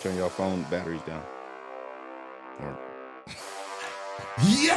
Turn your phone batteries down. Or Yeah!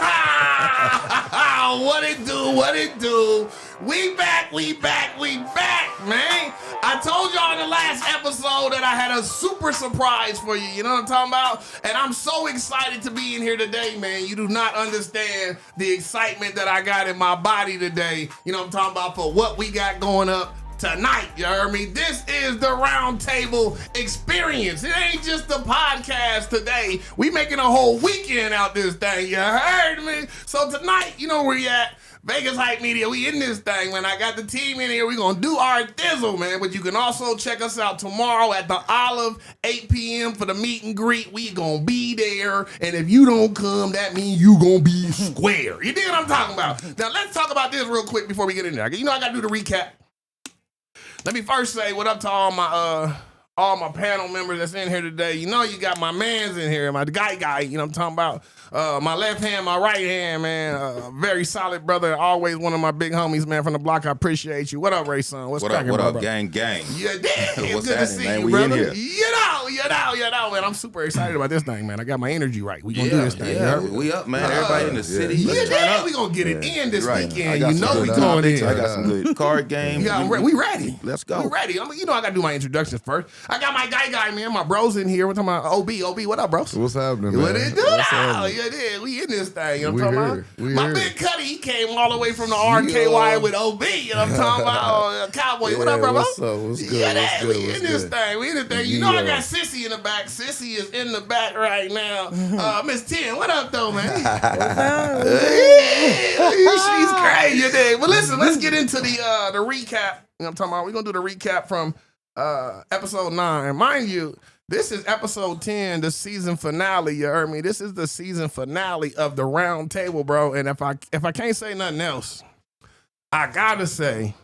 What it do? What it do? We back, man. I told y'all in the last episode that I had a super surprise for you. You know what I'm talking about? And I'm so excited to be in here today, man. You do not understand the excitement that I got in my body today. You know what I'm talking about for what we got going up tonight, you heard me? This is the Round Table Experience. It ain't just a podcast today. We making a whole weekend out this thing, you heard me? So tonight, you know where you at? Vegas Hype Media, we in this thing, man. I got the team in here. We gonna do our thizzle, man. But you can also check us out tomorrow at the Olive, 8 p.m. for the meet and greet. We gonna be there. And if you don't come, that means you gonna be square. You dig what I'm talking about? Now let's talk about this real quick before we get in there. You know I gotta do the recap. Let me first say what up to all my panel members that's in here today. You know you got my mans in here, my guy, you know what I'm talking about. My left hand, my right hand, man. Very solid brother, always one of my big homies, man, from the block. I appreciate you. What up, Ray Son? What's cracking, what my up, brother? gang? Yeah, it's What's good to happening, see man? you, We brother. in here. You know, man. I'm super excited about this thing, man. I got my energy right. We gonna do this thing. Yeah, you heard me? we up, man. Everybody in the city. Yeah, Let's turn up. we gonna get it in this Right. weekend. I got You some know we good going topics. in. I got some good card games. We ready. Let's go. We ready. You know I gotta do my introductions first. I got my guy, man. My bros in here. We're talking about OB. What up, bros? What's happening, man? What it do What's now? happening? Yeah, we in this thing. You know We what I'm talking here. about? We My here. big Cuddy, he came all the way from the RKY with OB. You know what I'm talking about? Cowboy, what up, bro? What's up? What's good? Yeah, What's good? we What's in this good? thing. We in this thing. You know I Yeah. got Sissy in the back. Sissy is in the back right now. Miss 10, what up, though, man? She's crazy, you dig? But listen, let's get into the recap. You know what I'm talking about? We're going to do the recap from episode 9. Mind you, this is episode 10, the season finale, you heard me? This is the season finale of the Round Table, bro. And if I can't say nothing else, I gotta say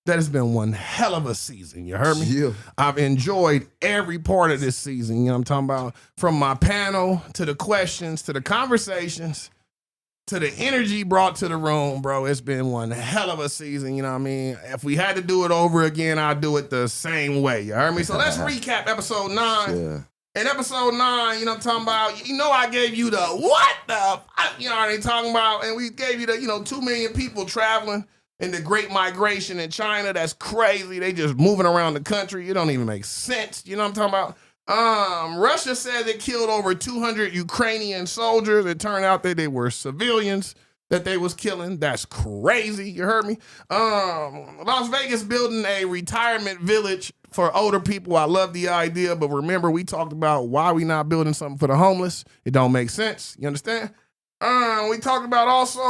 that it's been one hell of a season, you heard me? Yeah. I've enjoyed every part of this season, you know what I'm talking about? From my panel, to the questions, to the conversations, to the energy brought to the room, bro. It's been one hell of a season, you know what I mean? If we had to do it over again, I'd do it the same way, you heard me? So let's recap episode 9. Yeah. In episode 9, you know what I'm talking about? You know I gave you the what the fuck, you know what I'm talking about? And we gave you the, 2 million people traveling in the Great Migration in China. That's crazy. They just moving around the country. It don't even make sense. You know what I'm talking about? Russia said they killed over 200 Ukrainian soldiers. It turned out that they were civilians that they was killing. That's crazy. You heard me? Las Vegas building a retirement village for older people. I love the idea, but remember we talked about why we not building something for the homeless. It don't make sense. You understand? We talked about also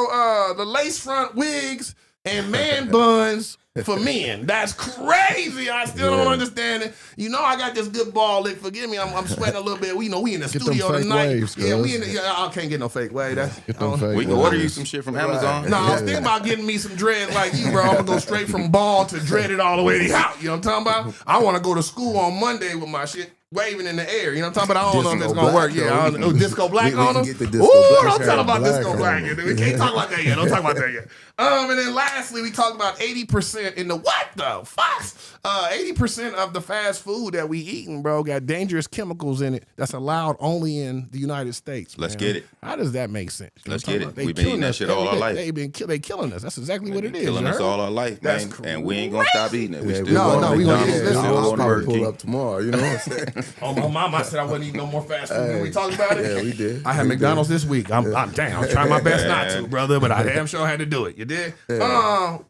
the lace front wigs and man buns for men. That's crazy. I still don't understand it. You know I got this good ball lick. Forgive me, I'm sweating a little bit. We in the Get studio them fake tonight. waves, Yeah, cuz. we in the, I can't get no fake wave. Get them fake We can order you waves. some shit from Amazon. No, I was thinking about getting me some dread like you, bro. I'm gonna go straight from ball to dreaded all the way to out. You know what I'm talking about? I want to go to school on Monday with my shit waving in the air. You know what I'm talking about? I don't know if it's Disco gonna work. black, Yeah, I though. don't know. Disco black we on can them. get the disco Ooh, black don't tell hair about black disco on black. them. We can't talk about that yet. Don't talk about that yet. And then lastly, we talked about 80% in the what the fuck? 80% of the fast food that we eating, bro, got dangerous chemicals in it that's allowed only in the United States. Let's man. get it. How does that make sense? You know Let's what I'm get talking it. about? They We've been eating killing that us shit all every our day. life. They killing us. That's exactly what it is. Killing you us heard? all our life, That's man. And we ain't gonna stop eating it. We still No, going no, to we gonna McDonald's. get We this. still I'll going to probably Burger pull King. up tomorrow. You know what I'm saying? Oh, my mom, I said I wouldn't eat no more fast food. When we talked about it? Yeah, we did. I had We McDonald's this week. I'm trying my best not to, brother, but I damn sure had to do it. You did?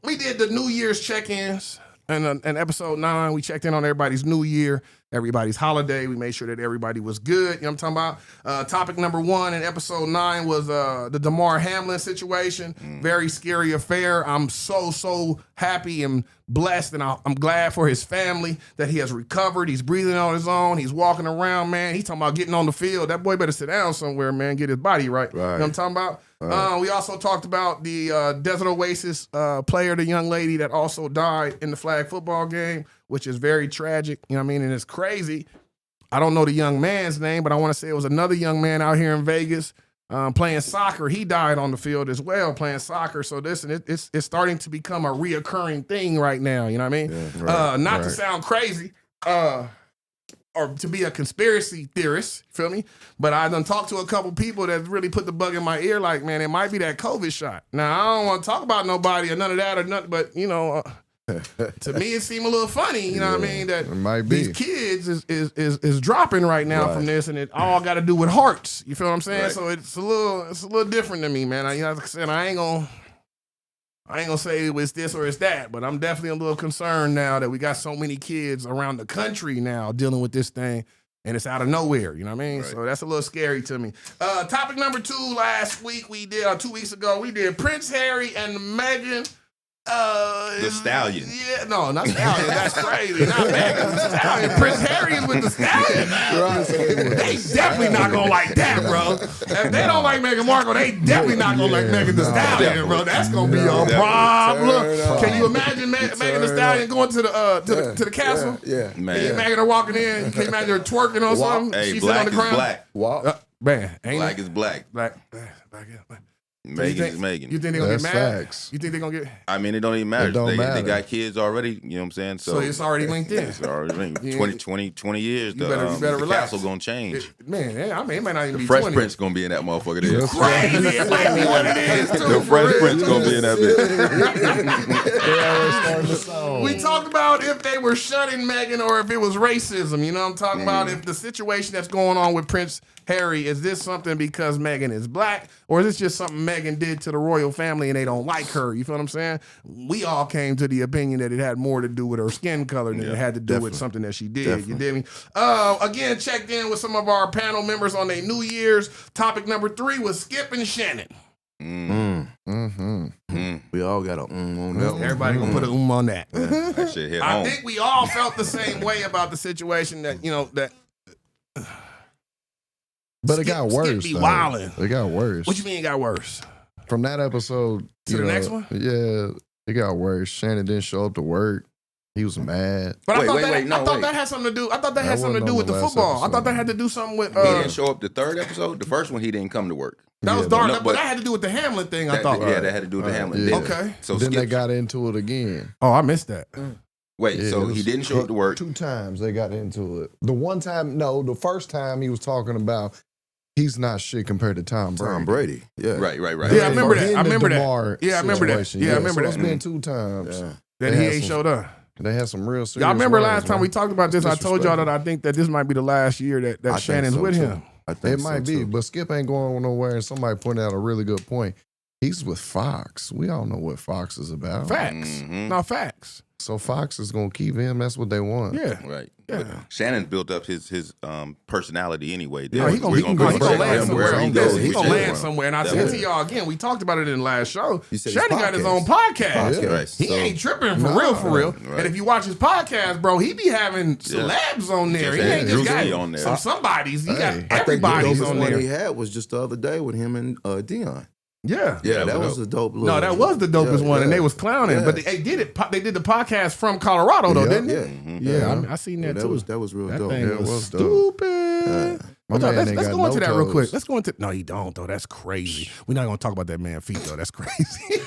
We did the New Year's check-ins. And in episode 9, we checked in on everybody's new year, everybody's holiday. We made sure that everybody was good. You know what I'm talking about? Topic number 1 in episode 9 was the Damar Hamlin situation. Very scary affair. I'm so happy and blessed, and I'm glad for his family that he has recovered. He's breathing on his own. He's walking around, man. He's talking about getting on the field. That boy better sit down somewhere, man, get his body right. You know what I'm talking about? We also talked about the Desert Oasis player, the young lady that also died in the flag football game, which is very tragic. You know what I mean? And it's crazy. I don't know the young man's name, but I want to say it was another young man out here in Vegas playing soccer. He died on the field as well playing soccer. So it's starting to become a reoccurring thing right now. You know what I mean? Yeah, Not to sound crazy. or to be a conspiracy theorist, you feel me? But I done talked to a couple people that really put the bug in my ear, like, man, it might be that COVID shot. Now, I don't want to talk about nobody or none of that or nothing, but, you know, to me it seemed a little funny, you know what I mean, that it might be. these kids is dropping right now from this, and it all got to do with hearts. You feel what I'm saying? Right. So it's a little different to me, man. You know, like I said, I ain't gonna say it's this or it's that, but I'm definitely a little concerned now that we got so many kids around the country now dealing with this thing, and it's out of nowhere. You know what I mean? Right. So that's a little scary to me. Topic number 2 last week we did, 2 weeks ago, we did Prince Harry and Meghan. The Stallion. Yeah, no, not Stallion. That's crazy. Not Meghan. The Stallion. Prince Harry is with the Stallion. They definitely not gonna like that, bro. If they don't like Meghan Markle, they definitely not gonna like Megan the Stallion, bro. That's gonna be a problem. Can you imagine Megan the Stallion going to the castle? Yeah. Can you Man. imagine her walking in? Can you imagine her twerking on something? Hey, She's sitting on black the is ground. black. Wow. Man, ain't Black it? is black. Black. Megan is Megan. You think they're gonna That's get mad? facts. You think they're gonna get? I mean, it don't even matter. It don't They matter. got kids already, you know what I'm saying? So it's already linked in. It's already linked. Yeah. 20 years, You better the relax. castle gonna change. Man, I mean, it might not even The be Fresh 20. Prince gonna be in that motherfucker there. Crazy. It might be what it is, too. The Fresh Prince gonna be in that bitch. We talked about if they were shunning Meghan or if it was racism. You know what I'm talking about? If the situation that's going on with Prince Harry, is this something because Meghan is black, or is this just something Meghan did to the royal family and they don't like her? You feel what I'm saying? We all came to the opinion that it had more to do with her skin color than it had to do with something that she did. You dig me? Again, checked in with some of our panel members on their New Year's. Topic number 3 was Skip and Shannon. We all got a on that one. Everybody gonna put a on that. That shit hit I home. think we all felt the same way about the situation that, you know, that But it Skip- got Skip worse. be though. wildin'. It got worse. What you mean it got worse? From that episode To you the know, next one? Yeah, it got worse. Shannon didn't show up to work. He was mad. But I Wait, thought wait, that wait, no, I thought wait. that had something to do. I thought that That had something to wasn't do on with the the last football. I episode. thought that had to do something with He didn't show up the 3rd episode. The first one, he didn't come to work. that was Yeah, dark, but- but that had to do with the Hamlin thing, I thought. Yeah, that had to do with the Hamlin. Yeah. Okay. So Then they Skip, got into it again. Oh, I missed that. wait, Yeah, so it was he didn't show up to work. 2 times they got into it. The one time, no, the first time he was talking about he's not shit compared to Tom Brady. Tom Brady. Yeah. Right. Yeah, I remember that. In I the remember that. DeMar Yeah, I remember that. situation, Yeah, I remember so that. It's been 2 times. Yeah. That They he had ain't some- showed up. They had some real serious Y'all remember words, last time man. we talked about this? I told y'all that I think that this might be the last year that I think Shannon's so, with too. him. I think It might so, be, too. but Skip ain't going nowhere. And somebody pointed out a really good point. He's with Fox. We all know what Fox is about. Facts. No, facts. So Fox is gonna keep him. That's what they want. Yeah. Right. Yeah. But Shannon's built up his personality anyway. No, he We're gonna go land check him somewhere. wherever he Listen, goes. he We gonna check land him. somewhere. And I said Definitely. to y'all again, we talked about it in the last show. You said his Shannon got his podcast. own podcast. Yeah. Right. He So- ain't tripping for real. Right. And if you watch his podcast, bro, he be having celebs on there. He Just ain't had just got Drew on there. some somebodies. He got Hey. I think the everybody's dopest on one there. he had was just the other day with him and Dion. Yeah. Yeah, that that was was a dope. No, that was the dopest one, and they was clowning. Yeah. But they did it. They did the podcast from Colorado, though, Yeah. didn't Yeah. they? Yeah, I seen that that too. was real That dope. thing Yeah, it was, was dope. stupid. My man let's ain't let's got go into no that real quick. toes. Let's go into. No, he don't though. That's crazy. We're not gonna talk about that man's feet though. That's crazy.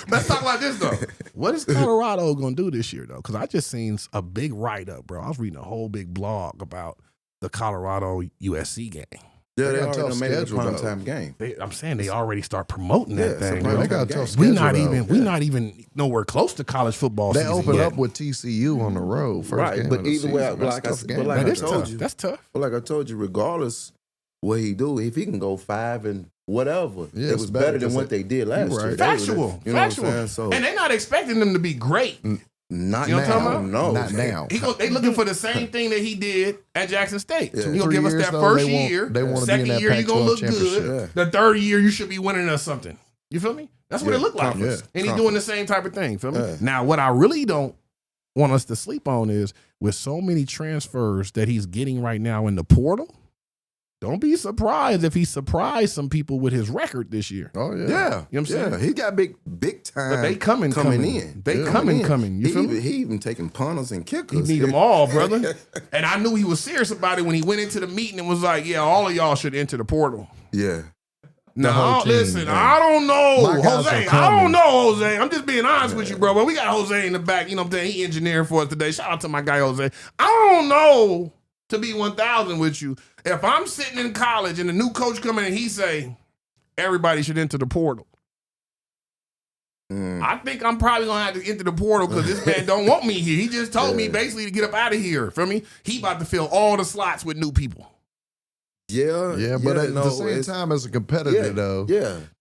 Let's talk about this though. What is Colorado gonna do this year though? Because I just seen a big write up, bro. I was reading a whole big blog about the Colorado USC game. Yeah, They they got a already tough made it a schedule, prime though. time game. I'm saying they already start promoting that Yeah, it's a thing. prime bro. They got a game. tough We schedule. not though. even we not even nowhere close to college football They season open yet. up with TCU on the road. First Right, game but of the either way, season. That's like a I tough said- game. but like That I is told tough. you. That's tough. But like I told you, regardless what he do, if he can go 5 and whatever, Yeah, it it's was better better than 'cause what they did last You're year. right. They Factual. would've- you know what I'm Factual. saying? So And they're not expecting them to be great. not You know what I'm now, talking no, Not now. They looking for the same thing that he did at Jackson State. Yeah. He gonna 3 give us years, that though, first they want- year. they wanna be in Second that year, you gonna Pac-12 look good. championship. The third year, you should be winning us something. You feel me? That's what Yeah, it looked like. conference. And he's Conference. doing the same type of thing. Feel me? Yeah. Now, what I really don't want us to sleep on is with so many transfers that he's getting right now in the portal. Don't be surprised if he surprised some people with his record this year. Oh yeah. Yeah, You know what I'm saying? yeah, he got big time. But they coming in. They Yeah. coming. You He feel even, me? he even taking punters and He kickers. need them all, brother. And I knew he was serious about it when he went into the meeting and was like, "Yeah, all of y'all should enter the portal." Yeah, the whole No, team. listen, I don't know, My guys Jose. are I coming. don't know, Jose. I'm just being honest with you, bro. But we got Jose in the back. You know what I'm saying? He engineering for us today. Shout out to my guy, Jose. I don't know, to be 1,000 with you. If I'm sitting in college and the new coach come in and he say, everybody should enter the portal. I think I'm probably going to have to enter the portal because this man don't want me here. He just told me basically to get up out of here. Feel me? He about to fill all the slots with new people. Yeah, but at the same time, as a competitor, though,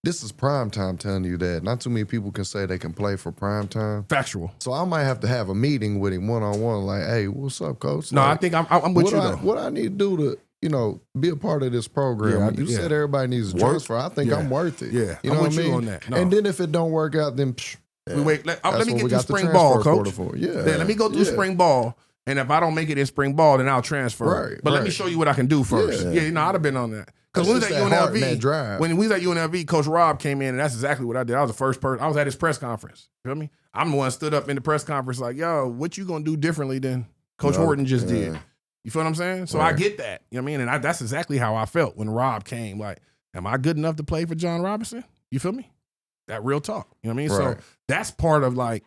this is prime time telling you that. Not too many people can say they can play for prime time. Factual. So I might have to have a meeting with him one-on-one, like, hey, what's up, coach? No, Like, I think I'm with you, though. What I need to do to, be a part of this program. You said everybody needs a transfer. I think I'm worth it. Yeah, you know I'm what with I mean? you on that. No. And then if it don't work out, then We wait. Let that's me what get we through got the spring transfer ball, quota coach. for. Then let me go through spring ball. And if I don't make it in spring ball, then I'll transfer. Right, but let me right. show you what I can do first. Yeah. Yeah, I'd have been on that. Because That's when we was just at that heart and that UNLV, drive. when we was at UNLV, Coach Rob came in, and that's exactly what I did. I was the first person. I was at his press conference. You feel me? I'm the one stood up in the press conference like, yo, what you gonna do differently than Coach Horton just did? You feel what I'm saying? So I get that. You know what I mean? And that's exactly how I felt when Rob came. Like, am I good enough to play for John Robinson? You feel me? That real talk. You know what I mean? Right. So that's part of like,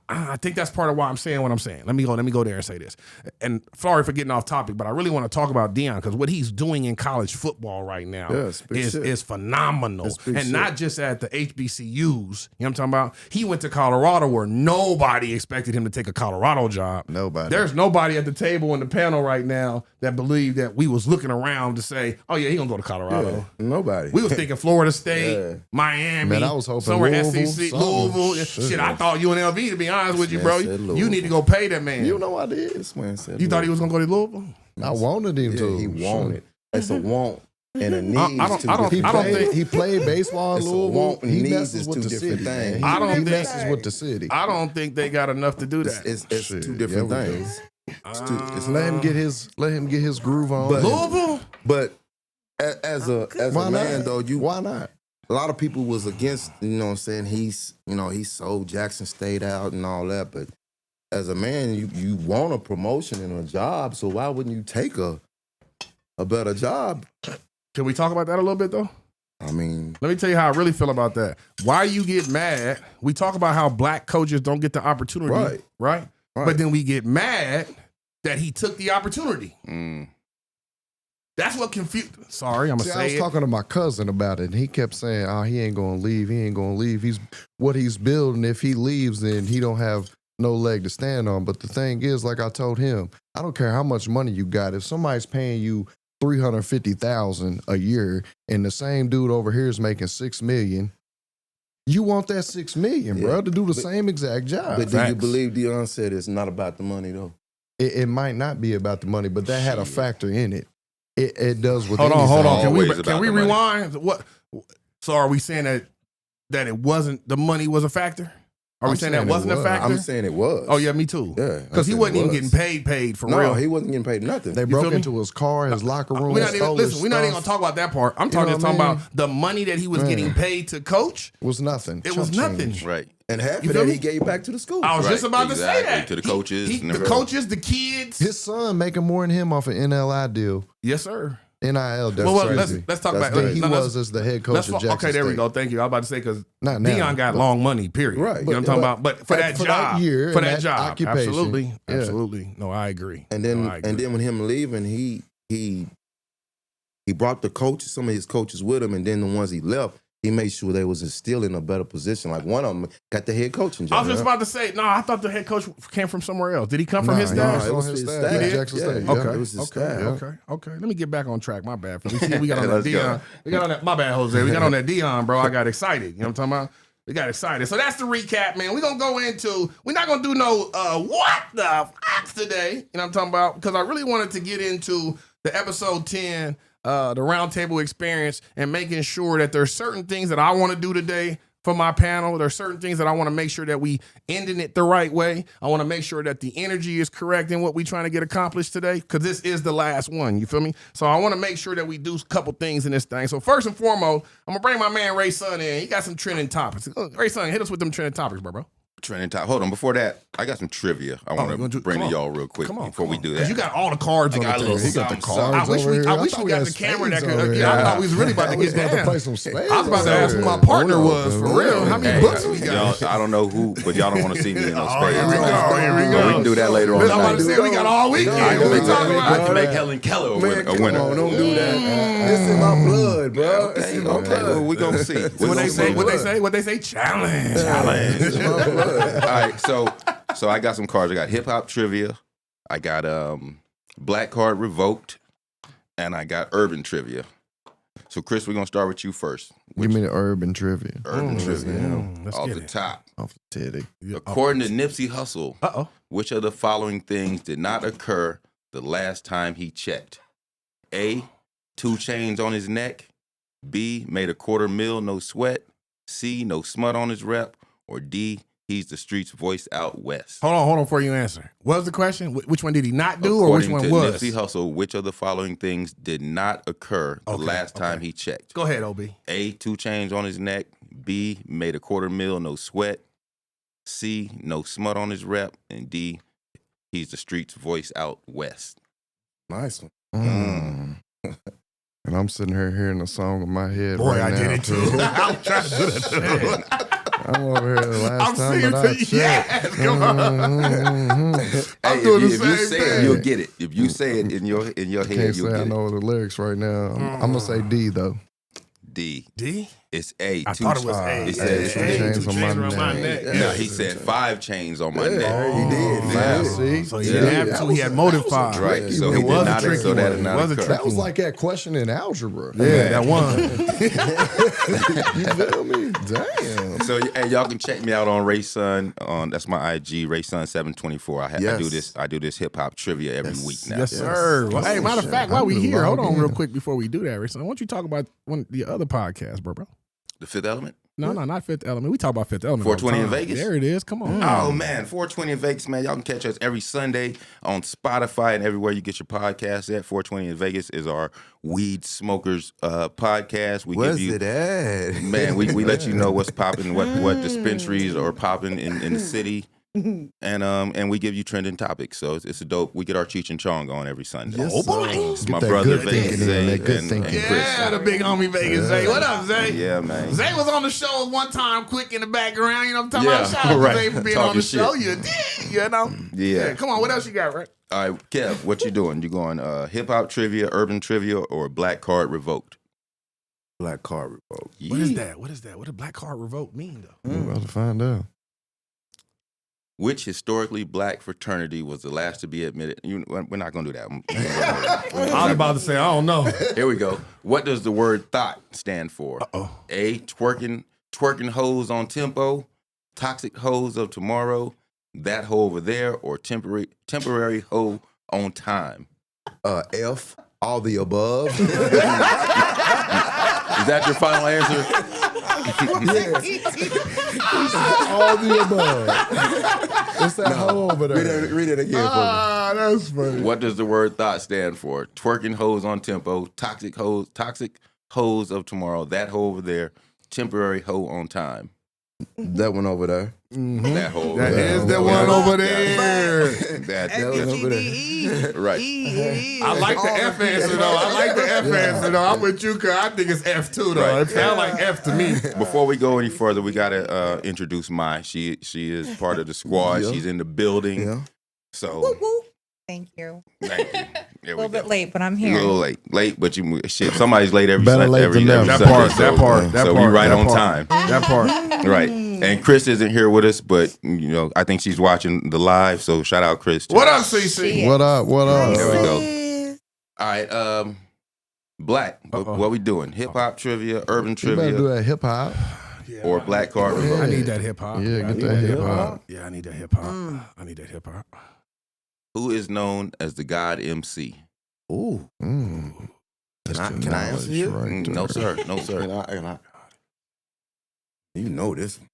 I think that's part of why I'm saying what I'm saying. Let me go there and say this. And sorry for getting off topic, but I really want to talk about Deion because what he's doing in college football right now is phenomenal. And not just at the HBCUs. You know what I'm talking about? He went to Colorado where nobody expected him to take a Colorado job. Nobody. There's nobody at the table in the panel right now that believed that we was looking around to say, oh yeah, he gonna go to Colorado. Nobody. We was thinking Florida State, Miami, Man, I was hoping somewhere Louisville, SEC, something. Louisville. Shit, I thought UNLV, to be honest with you, bro. You need to go pay that man. You know I did. This man said You thought he was gonna go to Louisville? I wanted him to. He wanted. It's a want and a need. He played baseball in It's a Louisville. want and He needs messes is with two the different city. things. Man. I He don't messes with the city. I don't think they got enough to do that. It's Shit, two different yeah, we do. things. It's Let him get his groove on. But- Louisville? But as a Why man not? though, Why not? a lot of people was against, you know what I'm saying, he sold Jackson State out and all that, but as a man, you want a promotion and a job, so why wouldn't you take a better job? Can we talk about that a little bit though? I mean, Let me tell you how I really feel about that. Why you get mad? We talk about how black coaches don't get the opportunity, right? But then we get mad that he took the opportunity. That's what confused. Sorry, I'm gonna See, I was say it. talking to my cousin about it, and he kept saying, "Oh, he ain't gonna leave. He ain't gonna leave. He's what he's building. If he leaves, then he don't have no leg to stand on." But the thing is, like I told him, I don't care how much money you got. If somebody's paying you $350,000 a year, and the same dude over here is making $6 million, you want that $6 million, bro, to do the same exact job. but do you believe Deion said it's not about the money though? It might not be about the money, but that had a factor in it. It does with Hold on. Always Can about we the money. rewind? What? So are we saying that it wasn't the money was a factor? Are we I'm saying that saying it wasn't a was. factor? I'm saying it was. Oh yeah, me too. Yeah, because he I'm saying wasn't it even was. getting paid for No, real. he wasn't getting paid nothing. They feel broke me? into his car, his locker room. We're not even stole his listen. We're not even gonna stuff. talk about that part. I'm You know talking what I mean? about the money that he was Man. getting paid to coach. Was nothing. It was Chump nothing. change. Right. And half You of feel that me? he gave back to the school. I was Right, just about to say exactly, that to the coaches and the everything. coaches, the kids. His son making more than him off an NLI deal. Yes, sir. NIL, that's Well, crazy. let's talk That's about That he no, let's- was as the head coach let's of fa- Jackson okay, there we State. go. Thank you. I was about to say because Not now, Deion got but- long money. Period. Right. You know what I'm talking about? But for that for job, that year for and that that job, occupation. absolutely, Yeah. absolutely. No, I agree. And then No, I agree. when him leaving, he brought the coaches, some of his coaches with him, and then the ones he left, he made sure they was still in a better position. Like one of them got the head coaching job. I was just about to say, no, I thought the head coach came from somewhere else. Did he come from Nah, his he staff? was it was on his his staff staff. at Jackson Yeah, State. yeah. Okay, It was his okay, staff. okay. Let me get back on track. My bad. We see we got on that Let's go. Deion. We got on that. My bad, Jose. We got on that Deion, bro. I got excited. You know what I'm talking about? We got excited. So that's the recap, man. We're gonna go into. We're not gonna do no what the fuck today. You know what I'm talking about? Because I really wanted to get into the episode 10, the roundtable experience, and making sure that there's certain things that I want to do today for my panel. There's certain things that I want to make sure that we ending it the right way. I want to make sure that the energy is correct in what we're trying to get accomplished today, because this is the last one. You feel me? So I want to make sure that we do a couple things in this thing. So first and foremost, I'm gonna bring my man Ray Sun in. He got some trending topics. Ray Sun, hit us with them trending topics, bro. Trending top. Hold on. Before that, I got some trivia I you want gonna to do- bring come to on. y'all real quick Come on, before we do that. Because you got all the cards I on got the a table. little He got the something, cards I wish over we here. got thought the had camera that spades could. over Yeah, I here. thought we was really about to I get was about down. to play some spades. I was about to over ask who here. my partner was for For real. How many Hey, books we got? y'all, I don't know who, but y'all don't want to see me in no Oh, spades. here we go. Here we But go. we can do that later on I'm about to tonight. say we got all weekend. I What can we make, talking I can about? make Helen Keller a Man, winner. come on, don't do that. It's in my blood, bro. It's Okay, in my okay. blood. Well, we gonna see. What they say? What they say? Challenge. It's in my blood. All right, so I got some cards. I got hip hop trivia. I got black card revoked, and I got urban trivia. So Chris, we're gonna start with you first. Give me the urban trivia Urban trivia Let's off get the it. top. off the titty. According to Nipsey Hussle, Uh-oh. which of the following things did not occur the last time he checked? A, 2 chains on his neck. B, made a $250,000, no sweat. C, no smut on his rep. Or D, he's the streets voice out west. Hold on before you answer. What was the question? Which one did he not do, or which According one to was? Nipsey Hussle, which of the following things did not occur the Okay, last time okay. he checked? Go ahead, OB. A, 2 chains on his neck. B, made a $250,000, no sweat. C, no smut on his rep. And D, he's the streets voice out west. Nice one. And I'm sitting here hearing a song in my head Boy, right I now, did it too. I was trying to do that too. I'm over here the last I'm time singing that I to you. checked. Yes, come on. I'm Hey, doing the if you same say thing. it, you'll get it. If you say it in your head, Can't you'll say I get it. know the lyrics right now. I'm gonna say D though. D. D? It's A. I thought it was A. He said two A, chains two on chains my around my neck. neck. No, he said 5 chains on my Yeah, neck. he did. Yeah. See? So he Yeah. didn't have to. He had motive 5. Right. So It he was did a not. tricky So that one. did It not was a occur. That was like that question in algebra. Yeah, that one. You feel me? Damn. So and y'all can check me out on Ray Sun on that's my IG RaySun724. I Yes. do this hip hop trivia every week now. Yes, sir. Well, hey, matter of fact, while we I'm here, hold logged on in. real quick before we do that, Rayson. Why don't you talk about one of the other podcasts, bro? The Fifth Element. No, not Fifth Element. We talk about Fifth Element. 420 all in the time. Vegas? There it is. Come on. Oh man, 420 in Vegas, man. Y'all can catch us every Sunday on Spotify and everywhere you get your podcasts at. 420 in Vegas is our weed smokers podcast. We Where's give you it at? man, we let you know what's popping, what dispensaries are popping in the city. And we give you trending topics. So it's a dope. We get our Cheech and Chong on every Sunday. Yes, Oh, sir. boy. It's my that brother good Vegas thinking in, Zay that good and thinking. Chris. Yeah, the big homie Vegas Zay. What up, Zay? Yeah, man. Zay was on the show one time, quick in the background. You know what I'm talking Yeah, about? Shout out right. to Zay for being Talking on the shit. show. You did, you know? Yeah. Come on, what else you got, right? All right, Kev, what you doing? You going hip hop trivia, urban trivia, or black card revoked? Black card revoked. What is that? What does black card revoke mean, though? We're about to find out. Which historically black fraternity was the last to be admitted? We're not going to do that. I was about to say, I don't know. Here we go. What does the word thought stand for? Uh-oh. A, twerking hoes on tempo, toxic hoes of tomorrow, that hoe over there, or temporary hoe on time. F, all the above. Is that your final answer? All the above. What's that hoe over there? Read it again for me. Ah, that's funny. What does the word thought stand for? Twerking hoes on tempo, toxic hoes of tomorrow, that hoe over there, temporary hoe on time. That one over there. That hoe over That there. is the one over there. That one over there. right. I like the F answer, though. I like the F answer, though. I'm with you, because I think it's F, too, though. Right. It sounds like F to me. Before we go any further, we gotta introduce Mai. She is part of the squad. Yeah. She's in the building. Yeah. So Thank you. thank you. There A we little go. bit late, but I'm A here. little late, but you shit. Somebody's late every Better Sunday. late Every than never. That Sunday, part, so, that part, that so part. we right that on part. time. That part. Right. And Chris isn't here with us, but you know, I think she's watching the live. So shout out Chris. What up, CC? What up? What up? There we go. All right. Black. What we doing? Hip hop trivia, urban You better do trivia, that hip hop. or black card revoke? I need that hip hop. Yeah, I get need that hip hop. Yeah, I need that hip hop. I need that hip hop. Who is known as the God MC? Ooh. That's Can I- the can I answer knowledge you? right No, there. sir. No, sir. You know this one.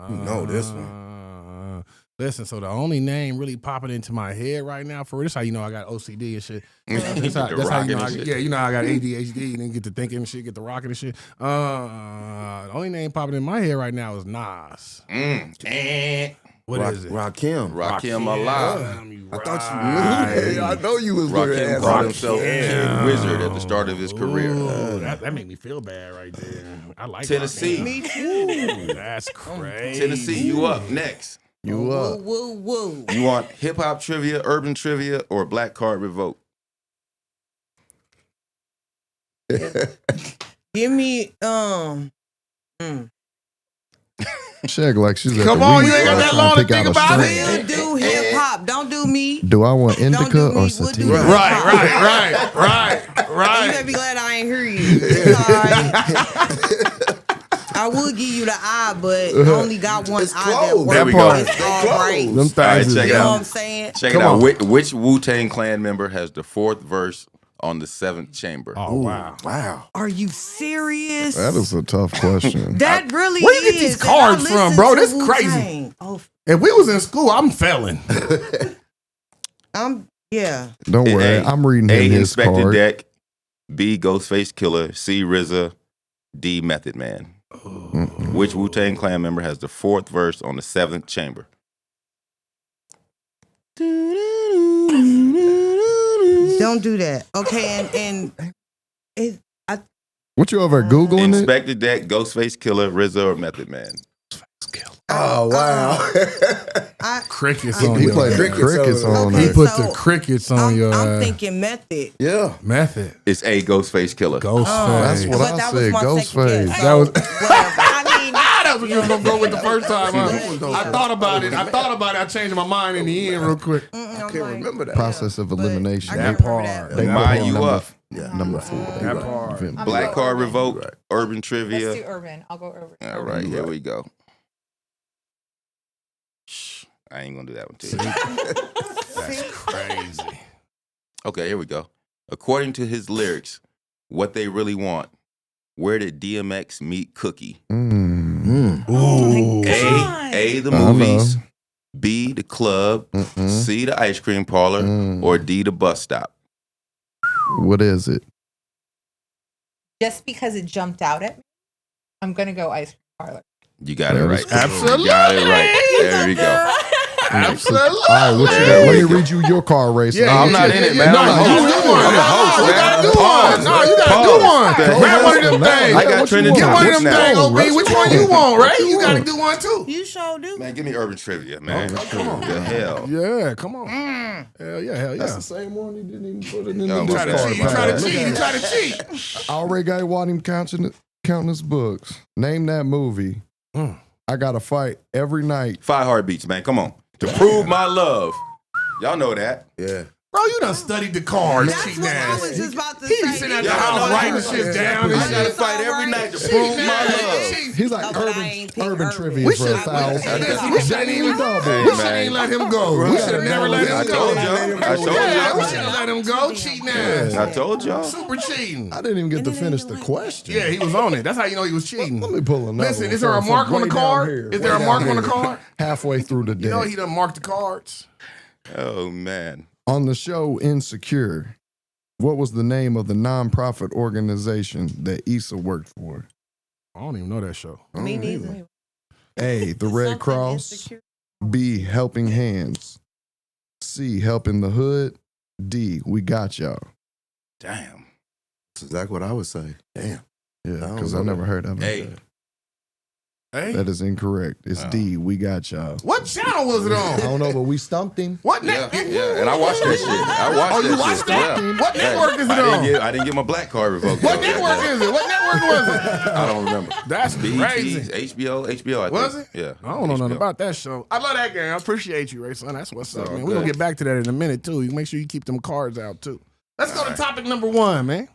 You know this one. Listen, so the only name really popping into my head right now for this how you know I got OCD and shit. That's how you know you know I got ADHD and then get to thinking and shit, get to rocking and shit. The only name popping in my head right now is Nas. What is it? Rakim. Rakim Allah. I thought you knew. I know you was looking Rakim at called himself Kid Wizard at the start of his career. Ooh, that made me feel bad right there. I like Tennessee. Me too. That's crazy. Tennessee, you up next. You up? Woo. You want hip hop trivia, urban trivia, or black card revoke? Give me Shag like she's at Come the on, you weed ain't got store that trying long to pick out think a about strain. it. do hip hop. Don't do me. Do I want Don't indica do me. or We'll sativa? do hip Right, hop. right. You better be glad I ain't hear you. It's all right. I would give you the eye, but I only got one It's eye that closed. works. There we go. It's all right. Them All right, things check You it know out. what I'm saying? Check Come it out. on. Which Wu-Tang Clan member has the fourth verse on the seventh chamber? Oh wow. Wow. Are you serious? That is a tough question. That really Where you is. get these And I cards from, listen bro? to This Wu-Tang. crazy. Oh, If we was in school, I'm failing. yeah. Don't worry, A, I'm reading A, him his Inspector card. Deck. B, Ghostface Killer. C, RZA. D, Method Man. Which Wu-Tang Clan member has the fourth verse on the seventh chamber? Don't do that. Okay, and it, What you over Googling it? Inspector Deck, Ghostface Killer, RZA, or Method Man? Oh wow. Crickets I- on He your played the Crickets crickets over there. on Okay, He there. put so the crickets on your I'm thinking method. Yeah. method. It's A, Ghostface Killer. Ghostface. That's what But I that said, was my second Ghostface. guess. That was- Whatever. I mean, That's what you was gonna go with the first time. Huh? I thought about it. I changed my mind in the end real quick. I Can't remember that. Process of elimination. That That part. They Mind put you number, up. number 4. That part. Vim- Black card urban. revoke, urban Let's trivia. do urban. I'll go urban. All right, here we go. Shh, I ain't gonna do that one to you. That's crazy. Okay, here we go. According to his lyrics, what they really want. Where did DMX meet Cookie? Ooh. A, the I know. movies. B, the club. Mm-mm. C, the ice cream parlor. Mm. Or D, the bus stop. What is it? Just because it jumped out at me, I'm gonna go ice cream parlor. You got it That right. is cool. You got it right. There you go. Absolutely. All right, what you got? Let me read you your car race. Yeah, No, I'm not in it, man. No, I'm you the host. do one. I'm the host, You man. gotta do Pause. one. No, you gotta Pause. do one. Go Grab one of them ahead. things. I got what you trending want? Get one of topics them now. things, OB. Which one you want, right? You gotta do one too. you sure do. Man, give me urban trivia, man. come on. The hell. Yeah, come on. Hell yeah, hell That's yeah. the same one he didn't even put it in No, the my Try to bad. cheat. You try to cheat. You try to cheat. I already got want him counting his books. Name that movie. Mm. I got to fight every night. 5 heartbeats, man. Come on. To prove my love. Y'all know that. Yeah. Bro, you done studied the cards, That's cheating what I was ass. just about to He say. sitting at the Y'all house know writing that. shit down and I gotta shit. fight every night to Cheating prove my ass. love. He's like No, but I ain't pick urban urban. trivia We for should- 1,000. Listen, we shouldn't even Hey, We shouldn't man. even let him go. We should have never let I him told go. y'all. I told Yeah, we y'all. should have let him go. Cheating ass. I told y'all. Super cheating. I didn't even get to finish the question. Yeah, he was on it. That's how you know he was cheating. Let me pull another Listen, one is there a from mark on the way down card? here, Is there a way mark down on the here. card? Halfway through the day. You know he done marked the cards. Oh, man. On the show Insecure, what was the name of the nonprofit organization that Issa worked for? I don't even know that show. Me neither. A, the Red Cross. B, Helping Hands. C, Helping the Hood. D, We Got Y'all. Damn. That's exactly what I would say. Damn. Yeah, don't because know I never that. heard of it. Hey. Hey, That is incorrect. It's Oh. D, We Got Y'all. what channel was it I on? don't know, but we stumped him. What Yeah, network? yeah. And I watched that shit. I watched Oh, that you watched shit. that? Yeah. What network is it I on? didn't get my black card revoked. What though. network is it? What network was it? I don't remember. That's BET, crazy. HBO, I think. Was it? Yeah. I don't know nothing HBO. about that show. I love that game. I appreciate you, Ray son. That's what's up, man. We're gonna get back to that in a minute too. You make sure you keep them cards out too. Let's go to topic number one, man.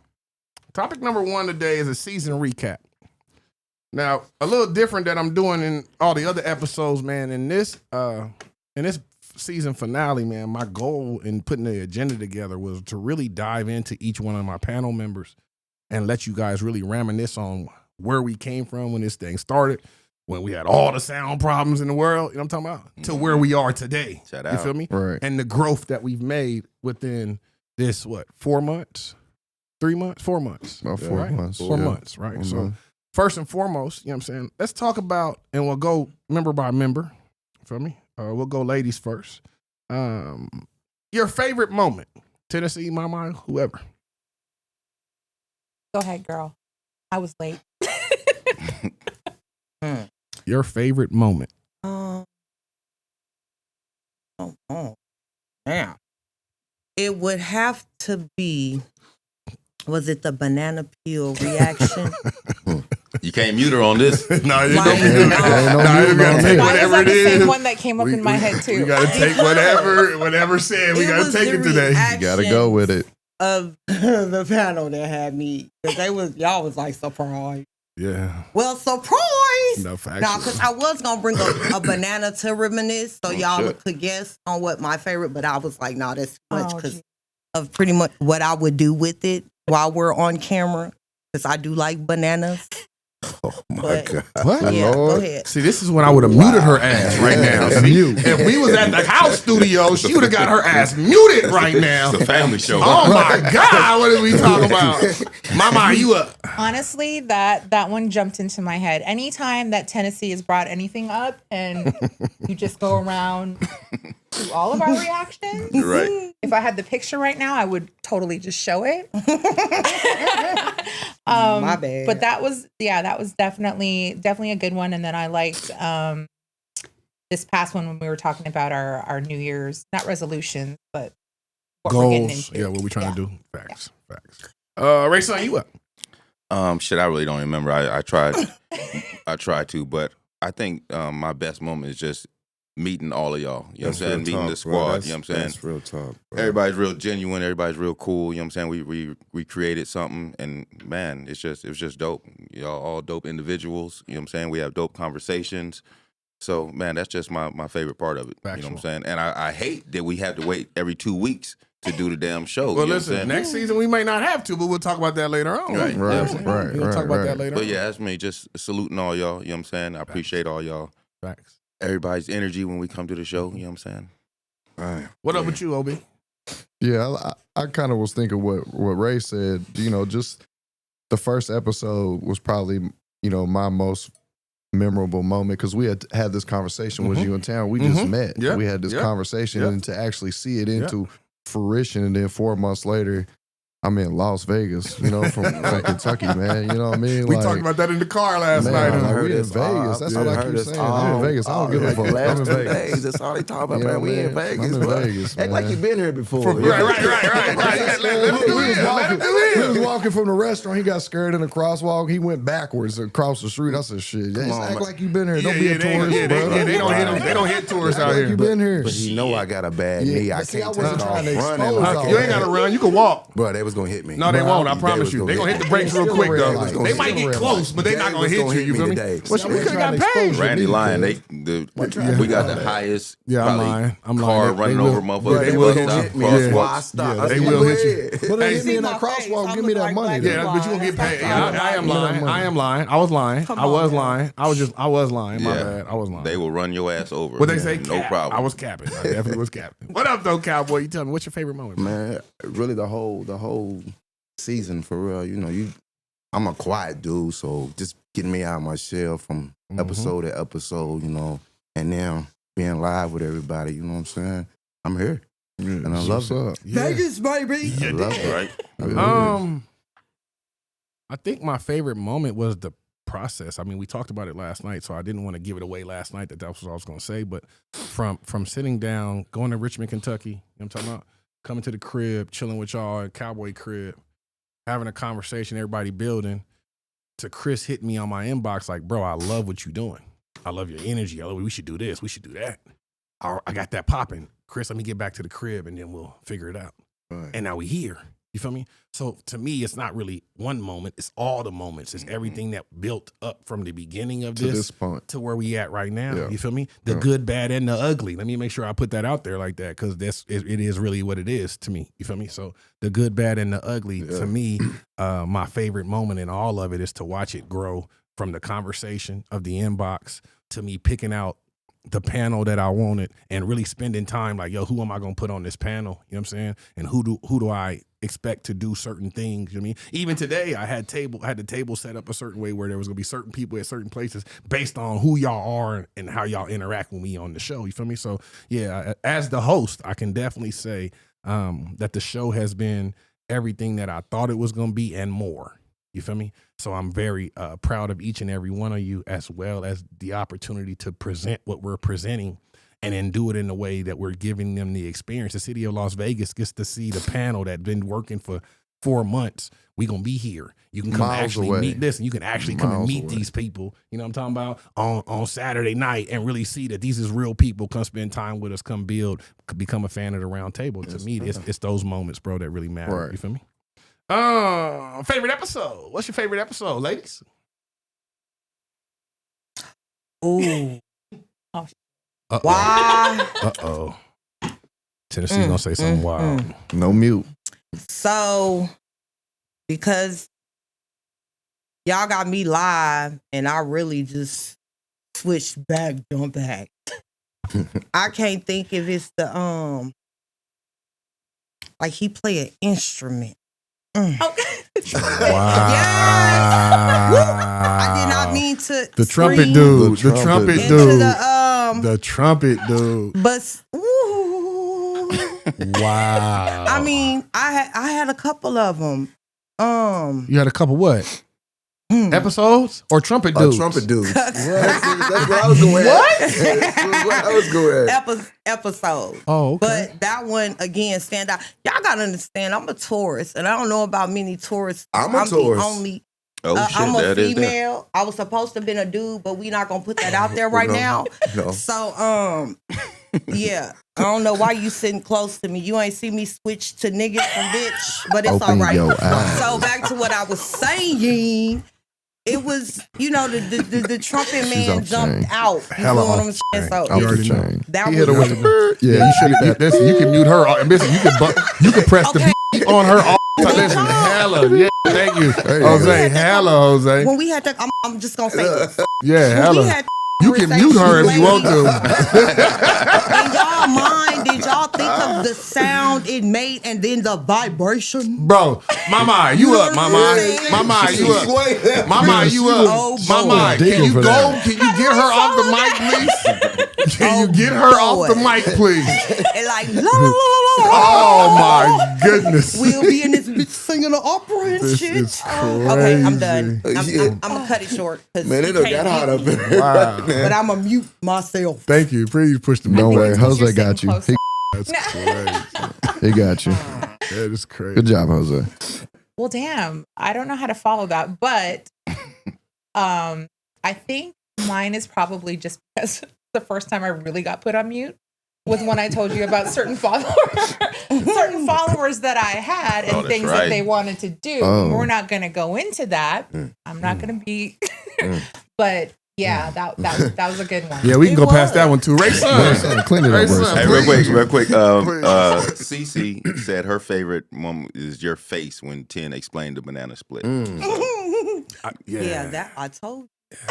Topic number one today is a season recap. Now, a little different that I'm doing in all the other episodes, man. In this season finale, man, my goal in putting the agenda together was to really dive into each one of my panel members and let you guys really reminisce on where we came from when this thing started. when we had all the sound problems in the world, you know what I'm talking about, to where we are today. Shout You out. feel me? Right. And the growth that we've made within this, 4 months? 3 months? 4 months. About 4 right? months. 4 yeah. months, right? Mhm. So first and foremost, you know what I'm saying? Let's talk about, and we'll go member by member. Feel me? We'll go ladies first. Your favorite moment, Tennessee, Mama, whoever. Go ahead, girl. I was late. Your favorite moment. Oh, yeah. It would have to be, was it the banana peel reaction? You can't mute her on this. No, you My- don't be doing that. No, Nah, you you gotta don't take do Why is whatever that it the same is. one that came up in my head too? We gotta take whatever said. We It gotta was take the it today. reaction You gotta go with it. Of the panel that had me, because y'all was like surprised. Yeah. Well, surprise! No facts. Now, because I was gonna bring a banana to reminisce, so y'all could guess on what my favorite, but I was like, no, that's too much Oh, because geez. of pretty much what I would do with it while we're on camera, because I do like bananas. Oh my But- God. What? Yeah, go Lord. ahead. See, this is when I would have muted her ass right now. Yeah, See, mute. if we was at the house studio, she would have got her ass muted right now. It's a family show. Oh my God, what are we talking about? Mama, you up? Honestly, that one jumped into my head. Anytime that Tennessee has brought anything up and you just go around to all of our reactions. Right. If I had the picture right now, I would totally just show it. My bad. But that was definitely a good one. And then I liked this past one when we were talking about our New Year's, not resolutions, but what we're getting Goals. into. Yeah, what we trying to do. Facts. Ray, son, you up? Shit, I really don't remember. I tried to, but I think my best moment is just meeting all of y'all. You know what I'm saying? Meeting the squad. You know what I'm saying? That's real talk. Bro. Everybody's real genuine. Everybody's real cool. You know what I'm saying? We created something, and man, it was just dope. Y'all all dope individuals. You know what I'm saying? We have dope conversations. So man, that's just my favorite part of it. You know what I'm Factual. saying? And I hate that we have to wait every 2 weeks to do the damn show. Well, you know listen, what I'm saying? next season we may not have to, but we'll talk about that later on. Right. You know what I'm saying? Right, We'll talk about that later But on. yeah, that's me. Just saluting all y'all. You know what I'm saying? I appreciate all y'all. Facts. Everybody's energy when we come to the show. You know what I'm saying? Right. What up with you, Ob? Yeah, I kind of was thinking what Ray said. You know, just the first episode was probably, you know, my most memorable moment because we had this conversation with you in town. We just met. Yeah. We had this Yeah. conversation, Yeah. and to actually see it into fruition, and then 4 months later, I'm in Las Vegas. You know, from Kentucky, man. You know what I mean? We Like, talked about that in the car last man, night. like, huh? we in us Vegas. That's all I keep saying. I'm in Vegas. I don't give a fuck. I'm Last in 2 Vegas. days, that's all they talk about, You know man. what We I in mean? Vegas. I'm in bro. Vegas, Act like man. you been here before. Right. Let him He do was it. Let him do walking, it. he was walking from the restaurant. He got scared in the crosswalk. He went backwards across the street. I said, "Shit, just on, act man. like you been here. Don't Yeah, be a they- tourist, yeah, bro. they don't hit them. They don't hit tourists Act out like here. you been here." But he know I got a bad Yeah, knee. I but see, I can't wasn't take trying off to running. expose like all that. You ain't got to run. You can walk. Bro, they was gonna hit me. No, they Bro, won't. I they promise was you. gonna They gonna hit hit the me. brakes real Still quick red though. light. They might Still get red close, light. but they They not gonna was hit gonna you. hit You me feel me? today. Well, See, I we wasn't could trying got to expose paid. you. Randy need lying. to. We got the highest. Yeah, I'm probably lying. I'm lying. Car They running will- over Bro, motherfuckers. they They will will hit stop you. me. That's Yeah. why I stopped. Yeah, I they said, will go hit you. ahead. But they hit See me in my that face. crosswalk. I'm Give me that like money. black Yeah, and but you gonna get white. paid. I am lying. I am lying. I was lying. Come I was on now. lying. I was lying. My Yeah. bad. I was lying. They will run your ass over. What they say? No Cap. problem. I was capping. I definitely was capping. What up, though, cowboy? You tell me what's your favorite moment, bro? Man, really the whole season for real. You know, I'm a quiet dude, so just getting me out of my shell from episode to episode, you know, and now being live with everybody, you know what I'm saying? I'm here. And I love it. What's up? Yeah. Vegas, baby. I love it. right. I think my favorite moment was the process. I mean, we talked about it last night, so I didn't want to give it away last night. That was what I was going to say. But from sitting down, going to Richmond, Kentucky, you know what I'm talking about, coming to the crib, chilling with y'all at Cowboy crib, having a conversation, everybody building, to Chris hit me on my inbox like, bro, I love what you're doing. I love your energy. I love, we should do this. We should do that. I got that popping. Chris, let me get back to the crib and then we'll figure it out. Right. And now we here. You feel me? So to me, it's not really one moment. It's all the moments. It's everything that built up from the beginning of To this point. to where we at right now. Yeah. You feel me? The Yeah. good, bad, and the ugly. Let me make sure I put that out there like that because it is really what it is to me. You feel me? So the good, bad, and the ugly, to me, my favorite moment in all of it is to watch it grow from the conversation of the inbox to me picking out the panel that I wanted and really spending time like, yo, who am I gonna put on this panel? You know what I'm saying? And who do I expect to do certain things? You know what I mean? Even today I had the table set up a certain way where there was gonna be certain people at certain places based on who y'all are and how y'all interact with me on the show. You feel me? So yeah, as the host, I can definitely say that the show has been everything that I thought it was gonna be and more. You feel me? So I'm very proud of each and every one of you, as well as the opportunity to present what we're presenting and then do it in a way that we're giving them the experience. The city of Las Vegas gets to see the panel that's been working for 4 months. We're going to be here. You can come Miles actually away. meet this, and you can actually come and Miles meet away. these people, you know what I'm talking about, on Saturday night and really see that these is real people. Come spend time with us, come build, become a fan of the round table. To me, it's those moments, bro, that really matter. Right. You feel me? Favorite episode. What's your favorite episode, ladies? Ooh. Uh-oh. Why? Uh-oh. Tennessee gonna say something wild. No mute. So, because y'all got me live and I really just switched back, jump back. I can't think if it's the like he play an instrument. Okay. Wow. I did not mean to The trumpet scream dude. The The trumpet into dude. the The trumpet dude. but ooh. Wow. I mean, I had a couple of them. You had a couple what? Episodes or trumpet dudes? Trumpet dudes. That's what I was going at. That's what I was going at. Episode. Oh, okay. But that one again stand out. Y'all gotta understand, I'm a tourist, and I don't know about many tourists. I'm a tourist. The only. Oh shit, I'm a that is that. female. I was supposed to have been a dude, but we not gonna put that out there right No. now. No. So yeah. I don't know why you sitting close to me. You ain't see me switch to niggas from bitch, but it's Open all right. your eyes. So back to what I was saying. It was, the trumpet man off jumped chain. out. You Hella know what off I'm saying? chain. So Off You the already know. chain. that He was hit her with the Yeah, you should. Listen, you can mute her. And listen, you can press Okay. the beat on her. All listen, hella. Yeah, thank you, There you Jose. go. Hella, Jose. when we had that. I'm just gonna say this. Yeah, When we hella. had You can mute her if you want to. in y'all mind, did y'all think of the sound it made and then the vibration? Bro, Mama, you up, Mama. saying? Mama, you up. Mama, you Oh, up. boy. Mama, can Digging you for go? that. Can you get her off the mic, please? Can you get her off the boy. mic, please? And like, la la la la la. Oh my goodness. We'll be in this bitch singing an opera and This shit. is Okay, I'm done. crazy. I'm gonna cut it short. 'Cause Man, he it done can't got hot mute up me. in here. Wow. But I'm gonna mute myself. Thank you. Please push the Don't mic. worry, You're Jose sitting got you. close. That's crazy. He got you. That is crazy. Good job, Jose. Well, damn, I don't know how to follow that, but I think mine is probably just because the first time I really got put on mute was when I told you about certain followers that I had and Oh, that's things right. that they wanted to do. Oh. We're not going to go into that. I'm not going to be, but yeah, that was a good one. Yeah, we can It go past was. that one too. Ray Sun. Clean it Hey, up, Ray. son. Hey, Please. real quick. Please. Cece said her favorite one is your face when 10 explained the banana split. Yeah, that I told.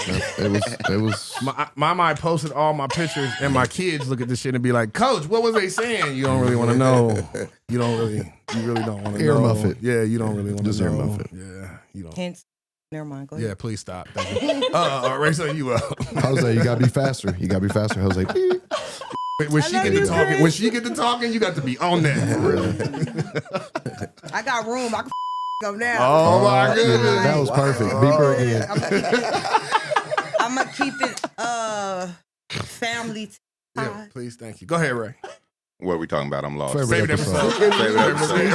It was. My mind posted all my pictures, and my kids look at this shit and be like, "Coach, what was they saying?" You don't really want to know. You really don't want to know. Earmuff it. Yeah, you don't really want to Just know. earmuff it. Yeah, you don't. Hence, never mind. Go ahead. Yeah, please stop. Thank you. Ray Sun, you up? Jose, you gotta be faster. You gotta be faster, Jose. When she get to talking, you got to be on that. For real. I got room. I can go now. Oh my goodness. That was perfect. Beep her again. I'm gonna keep it family Yeah, tie. please, thank you. Go ahead, Ray. What are we talking about? I'm lost. Favorite episode. Favorite episode.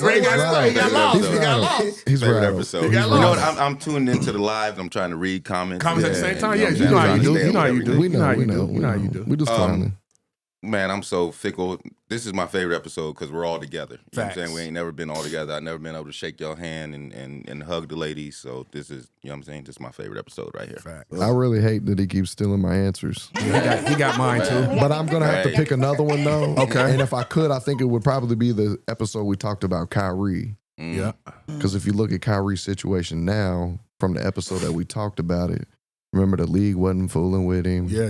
Ray got lost. He got lost. He's Favorite right. episode. You You got know what? lost. I'm tuning into the live. I'm trying to read comments. Comments at the same time? Yeah, and you know how you do. understand You know how you everything. do. We know. how We you know. do. You know how you do. We just clowning. Man, I'm so fickle. This is my favorite episode because we're all together. You know what I'm Facts. saying? We ain't never been all together. I've never been able to shake your hand and hug the ladies. So this is, you know what I'm saying? This is my favorite episode right here. Facts. I really hate that he keeps stealing my answers. Yeah, he got mine too. But I'm gonna have to Right. pick another one though. Okay. And if I could, I think it would probably be the episode we talked about Kyrie. Mm. Yeah. Because if you look at Kyrie's situation now, from the episode that we talked about it. Remember, the league wasn't fooling with him. Yeah.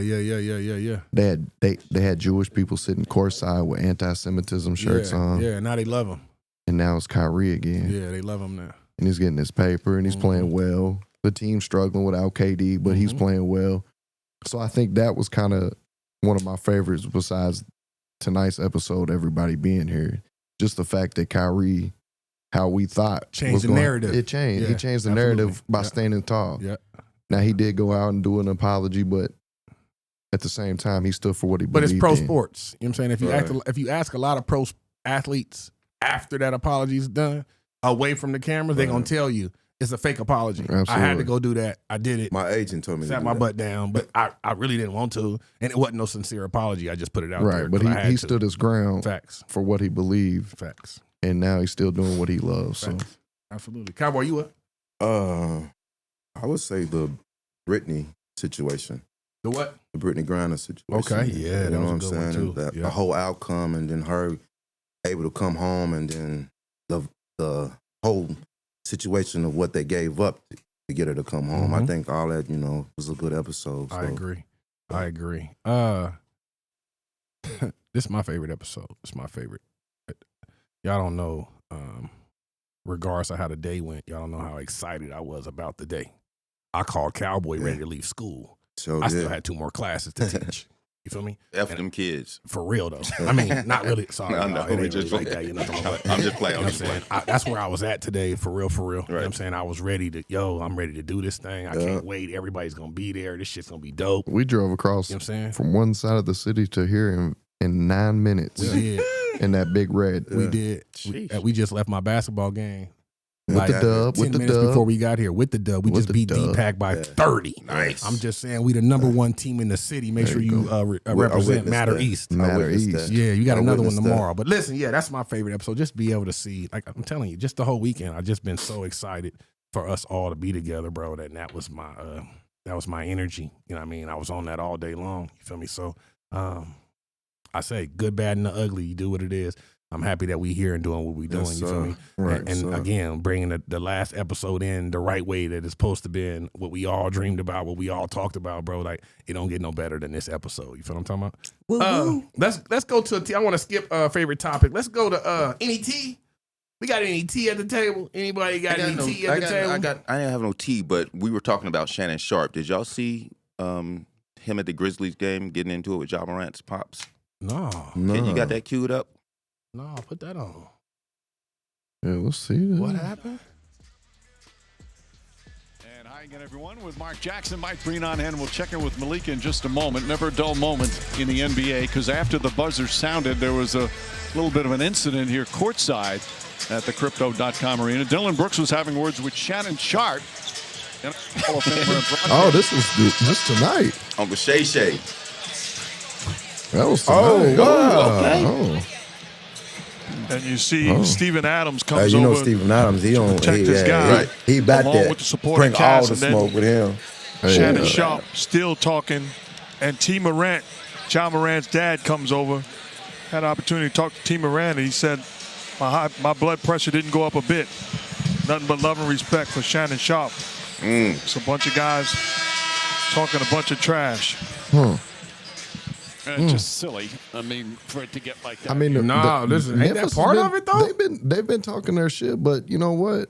They had Jewish people sitting courtside with anti-Semitism shirts on. Yeah, now they love him. And now it's Kyrie again. Yeah, they love him now. And he's getting his paper and he's playing well. The team's struggling without KD, but he's playing well. So I think that was kind of one of my favorites besides tonight's episode, everybody being here. Just the fact that Kyrie, how we thought. Changed the narrative. It changed. Yeah, He changed the absolutely. narrative by standing tall. Yeah. Now, he did go out and do an apology, but at the same time, he stood for what he But believed it's pro in. sports. You know what I'm saying? If you ask a lot of pro athletes after that apology is done, away from the cameras, they're going to tell you it's a fake apology. Absolutely. I had to go do that. I did it. My agent told me to Sat do my that. butt down, but I really didn't want to. And it wasn't no sincere apology. I just put it out there. Right, but 'cause I had he to. stood his ground Facts. for what he believed, Facts. and now he's still doing what he loves. So Facts. Absolutely. Cowboy, you what? I would say the Britney situation. The what? The Brittany Griner situation. Okay, yeah, that was a good one, too. That, Yeah. The whole outcome, and then her able to come home, and then the whole situation of what they gave up to get her to come home. I think all that, was a good episode. So. I agree. This is my favorite episode. It's my favorite. Y'all don't know, regardless of how the day went, y'all don't know how excited I was about the day. I called Cowboy ready to leave school. So I still had 2 more classes to teach. You feel me? F them kids. For real though. I mean, not really. Sorry, I no, know, it ain't just really like that. You know what I'm talking about? I'm just playing. You know what I'm saying? That's where I was at today, for real. You know what I'm saying? I was ready to, I'm ready to do this thing. I can't wait. Everybody's going to be there. This shit's going to be dope. we drove across You know what I'm saying? from one side of the city to here in 9 minutes. We did. In that big red. We did. We just left my basketball game. With the dub. 10 With the minutes dub. before we got here with the dub. We With just the beat dub. D-Pack by 30. Nice. I'm just saying we the number 1 team in the city. Make There sure you you represent witnessed Matter that. East. Matter witnessed East. that. Yeah, you got I another one witnessed that. tomorrow. But listen, that's my favorite episode. Just be able to see, like I'm telling you, just the whole weekend. I've just been so excited for us all to be together, bro. That was my energy. You know what I mean? I was on that all day long. You feel me? So I say good, bad, and the ugly. You do what it is. I'm happy that we here and doing what we doing. Yes, You feel sir. me? Right, And again, bringing the last episode in the right way that it's supposed to be, and what we all dreamed about, what we all talked about, bro. Like it don't get no better than this episode. You feel what I'm talking about? Woo-woo. Let's go to a tea. I want to skip favorite topic. Let's go to any tea. We got any tea at the table? Anybody got any tea at the table? I didn't have no tea, but we were talking about Shannon Sharp. Did y'all see him at the Grizzlies game getting into it with Ja Morant's pops? No, Okay, you got that queued up? no, put that on. Yeah, let's see that. What happened? And hi again, everyone, with Mark Jackson, Mike Breen on hand. We'll check in with Malika in just a moment. Never a dull moment in the NBA, because after the buzzer sounded, there was a little bit of an incident here courtside at the Crypto.com arena. Dylan Brooks was having words with Shannon Sharp. And Hall of Famer and Oh, this was just tonight. Uncle Shay Shay. That was tonight. wow. Okay. Oh. And you see Steven Adams comes you know over. Steven Adams, he don't protect his guy. Right. He back Along there. with the supporting Bring all cast, the and then- smoke with him. Shannon Yeah. Sharp still talking, and T. Morant, John Morant's dad, comes over. Had an opportunity to talk to T. Morant, and he said, my blood pressure didn't go up a bit. Nothing but love and respect for Shannon Sharp. It's a bunch of guys talking a bunch of trash. Just silly. I mean, for it to get like that. I mean, No, listen, ain't that Memphis part has of it, though? They've been talking their shit, but you know what?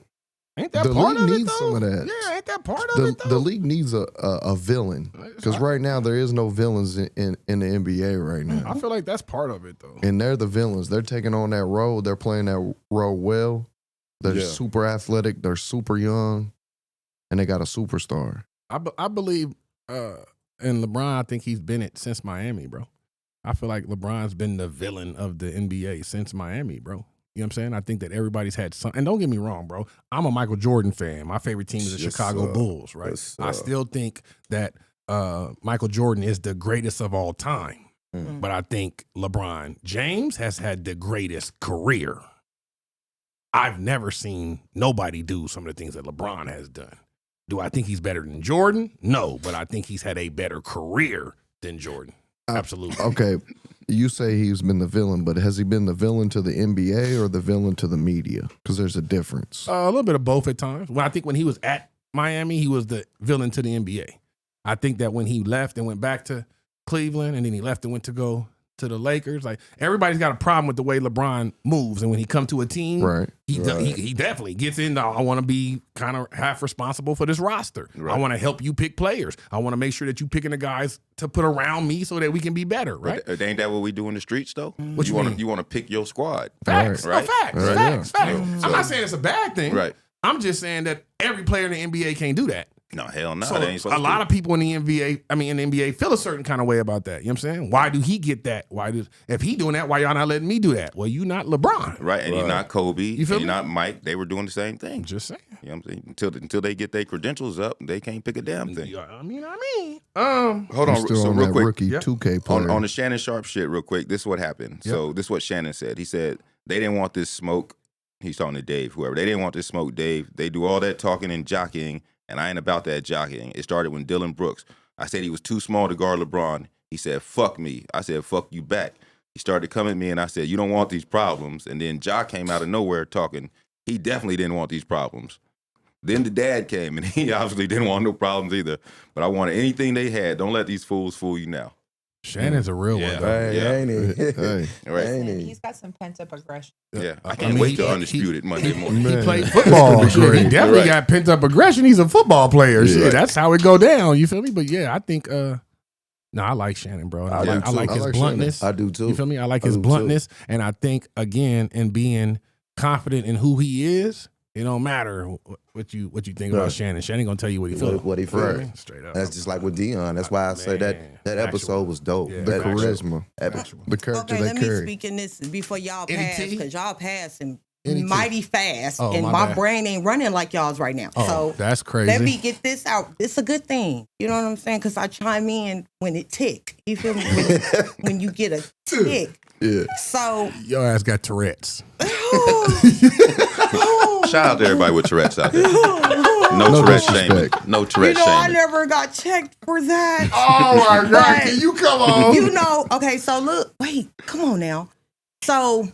Ain't that The part league of it needs though? some of that. Yeah, ain't that part of it though? The league needs a villain because right now there is no villains in the NBA right now, I feel like that's part of it though. and they're the villains. They're taking on that role. They're playing that role well. They're Yeah. super athletic. They're super young, and they got a superstar. I believe in LeBron. I think he's been it since Miami, bro. I feel like LeBron's been the villain of the NBA since Miami, bro. You know what I'm saying? I think that everybody's had some. And don't get me wrong, bro. I'm a Michael Jordan fan. My favorite team is the Yes, Chicago sir. Bulls, right? Yes, I sir. still think that Michael Jordan is the greatest of all time. But I think LeBron James has had the greatest career. I've never seen nobody do some of the things that LeBron has done. Do I think he's better than Jordan? No, but I think he's had a better career than Jordan. Absolutely. Okay, you say he's been the villain, but has he been the villain to the NBA or the villain to the media? Because there's a difference. A little bit of both at times. Well, I think when he was at Miami, he was the villain to the NBA. I think that when he left and went back to Cleveland, and then he left and went to go to the Lakers, like everybody's got a problem with the way LeBron moves, and when he come to a team, Right. he definitely gets in. I want to be kind of half responsible for this roster. Right. I want to help you pick players. I want to make sure that you picking the guys to put around me so that we can be better. Right? But ain't that what we do in the streets though? What you want mean? to pick your squad. Facts, Right. no, facts, Right, facts, yeah. facts. So- I'm not saying it's a bad thing. Right. I'm just saying that every player in the NBA can't do that. No, hell no. So They ain't supposed a lot to. of people in the NBA feel a certain kind of way about that. You know what I'm saying? Why do he get that? If he doing that, why y'all not letting me do that? Well, you not LeBron. Right, and you're not Kobe. You feel and me? you're not Mike. They were doing the same thing. I'm just saying. You know what I'm saying? Until they get their credentials up, they can't pick a damn thing. Yeah, I mean. Hold I'm on, still so on real that quick. rookie Yep. 2K player. On the Shannon Sharp shit, real quick, this is what happened. So this is what Shannon said. He said they didn't want this smoke. He's talking to Dave, whoever. They didn't want this smoke, Dave. They do all that talking and jockeying, and I ain't about that jockeying. It started when Dylan Brooks. I said he was too small to guard LeBron. He said, fuck me. I said, fuck you back. He started coming at me, and I said, you don't want these problems. And then Ja came out of nowhere talking. He definitely didn't want these problems. Then the dad came, and he obviously didn't want no problems either. But I wanted anything they had. Don't let these fools fool you now. Shannon's a real Yeah. one. Though. Hey, Yeah. ain't he? Hey. Right? Ain't he? He's got some pent up aggression. Yeah. I I can't mean, wait he- till he- Undisputed Monday morning. He Man. played football. It's gonna be Shit, he great. definitely Right. got pent up aggression. He's a football player. Shit, Right. that's how it go down. You feel me? But yeah, I think. No, I like Shannon, bro. I I do like too. his I like bluntness. I do too. You feel me? I like I his do too. bluntness, and I think again, in being confident in who he is, it don't matter what you think about Right. Shannon. Shannon gonna tell you what he feels. What he feel. Straight up. That's just like with Dion. That's why I say Man. that episode Factual. was dope. Yeah. The That charisma, episode. the character Okay, they let me carry. speak in this before y'all Any pass, tea? because y'all passing Any tea? mighty fast, Oh, and my my bad. brain ain't running like y'all's right now. Oh, So that's crazy. let me get this out. It's a good thing. You know what I'm saying? Because I chime in when it tick. You feel me? When you get a tick. Yeah. So Your ass got Tourette's. Shout out to everybody with Tourette's out there. No No Tourette shaming. disrespect. No you Tourette know, I shaming. never got checked for that. Oh my God, can you come on? You know, okay, so look, wait, come on now. So,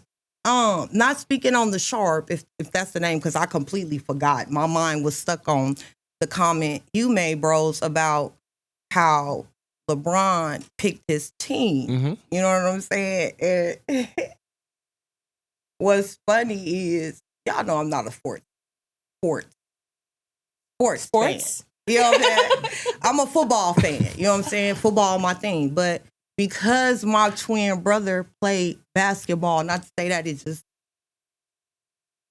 not speaking on the Sharp, if that's the name, because I completely forgot. My mind was stuck on the comment you made, bros, about how LeBron picked his team. Mm-hmm. You know what I'm saying? And what's funny is, y'all know I'm not a sports fan. You know what I'm saying? I'm a football fan. You know what I'm saying? Football my thing. But because my twin brother played basketball, not to say that,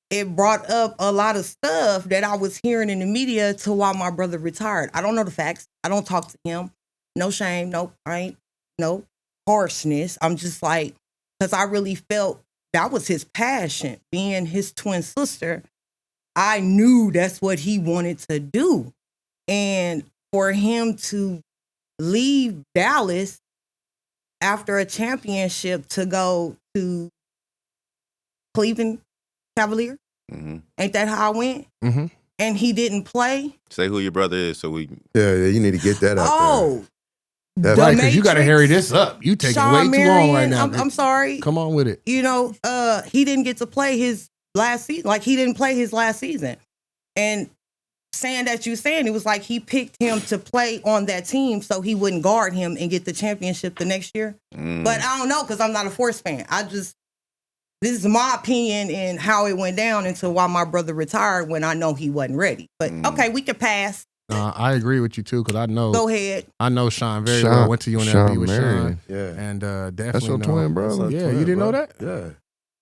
it brought up a lot of stuff that I was hearing in the media to why my brother retired. I don't know the facts. I don't talk to him. No shame. Nope. I ain't no harshness. I'm just like, because I really felt that was his passion. Being his twin sister, I knew that's what he wanted to do. And for him to leave Dallas after a championship to go to Cleveland Cavaliers, Mhm. ain't that how I went? Mm-hmm. And he didn't play. Say who your brother is so we Yeah, you need to get that out Oh, That's The Right, because you got to Matrix, hurry this up. You taking Shawn way too long right Marion, now. I'm sorry. Come on with it. You know, he didn't get to play his last season. Like, he didn't play his last season. And saying that it was like he picked him to play on that team so he wouldn't guard him and get the championship the next year. But I don't know, because I'm not a Force fan. This is my opinion and how it went down into why my brother retired when I know he wasn't ready. But okay, we can pass. I agree with you too, because I know Go ahead. Sean very Sean- well. Went to UNLV Sean with Marion. Sean, Yeah. and definitely That's your know. twin brother. Yeah, you didn't know that? Yeah.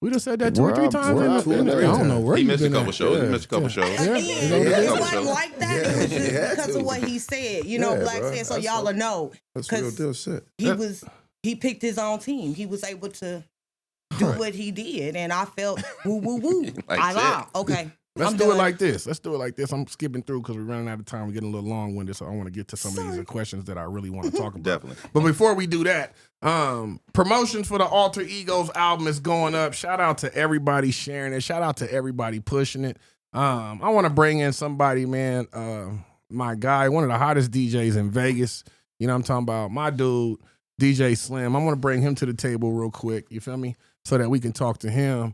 We just said that two or Where three I'm- times. where in I'm the- from, in the- I don't know where he you missed a been couple at. shows. Yeah. He missed a couple shows. Again, Yeah. it Yeah. wasn't like that. It was just He had because to. of what he said. You know, Yeah, Black bro. said, so That's y'all will know. That's real 'Cause deal shit. He picked his own team. He was able to do what he did. And I felt woo, woo, woo. Like I that. lied. Okay. Let's I'm do it done. like this. I'm skipping through because we're running out of time. We're getting a little long-winded, so I want to get to some of these questions that I really want to talk about. Definitely. But before we do that, promotions for the Alter Egos album is going up. Shout out to everybody sharing it. Shout out to everybody pushing it. I want to bring in somebody, man, my guy, one of the hottest DJs in Vegas. You know what I'm talking about? My dude, DJ Slim. I want to bring him to the table real quick. You feel me? So that we can talk to him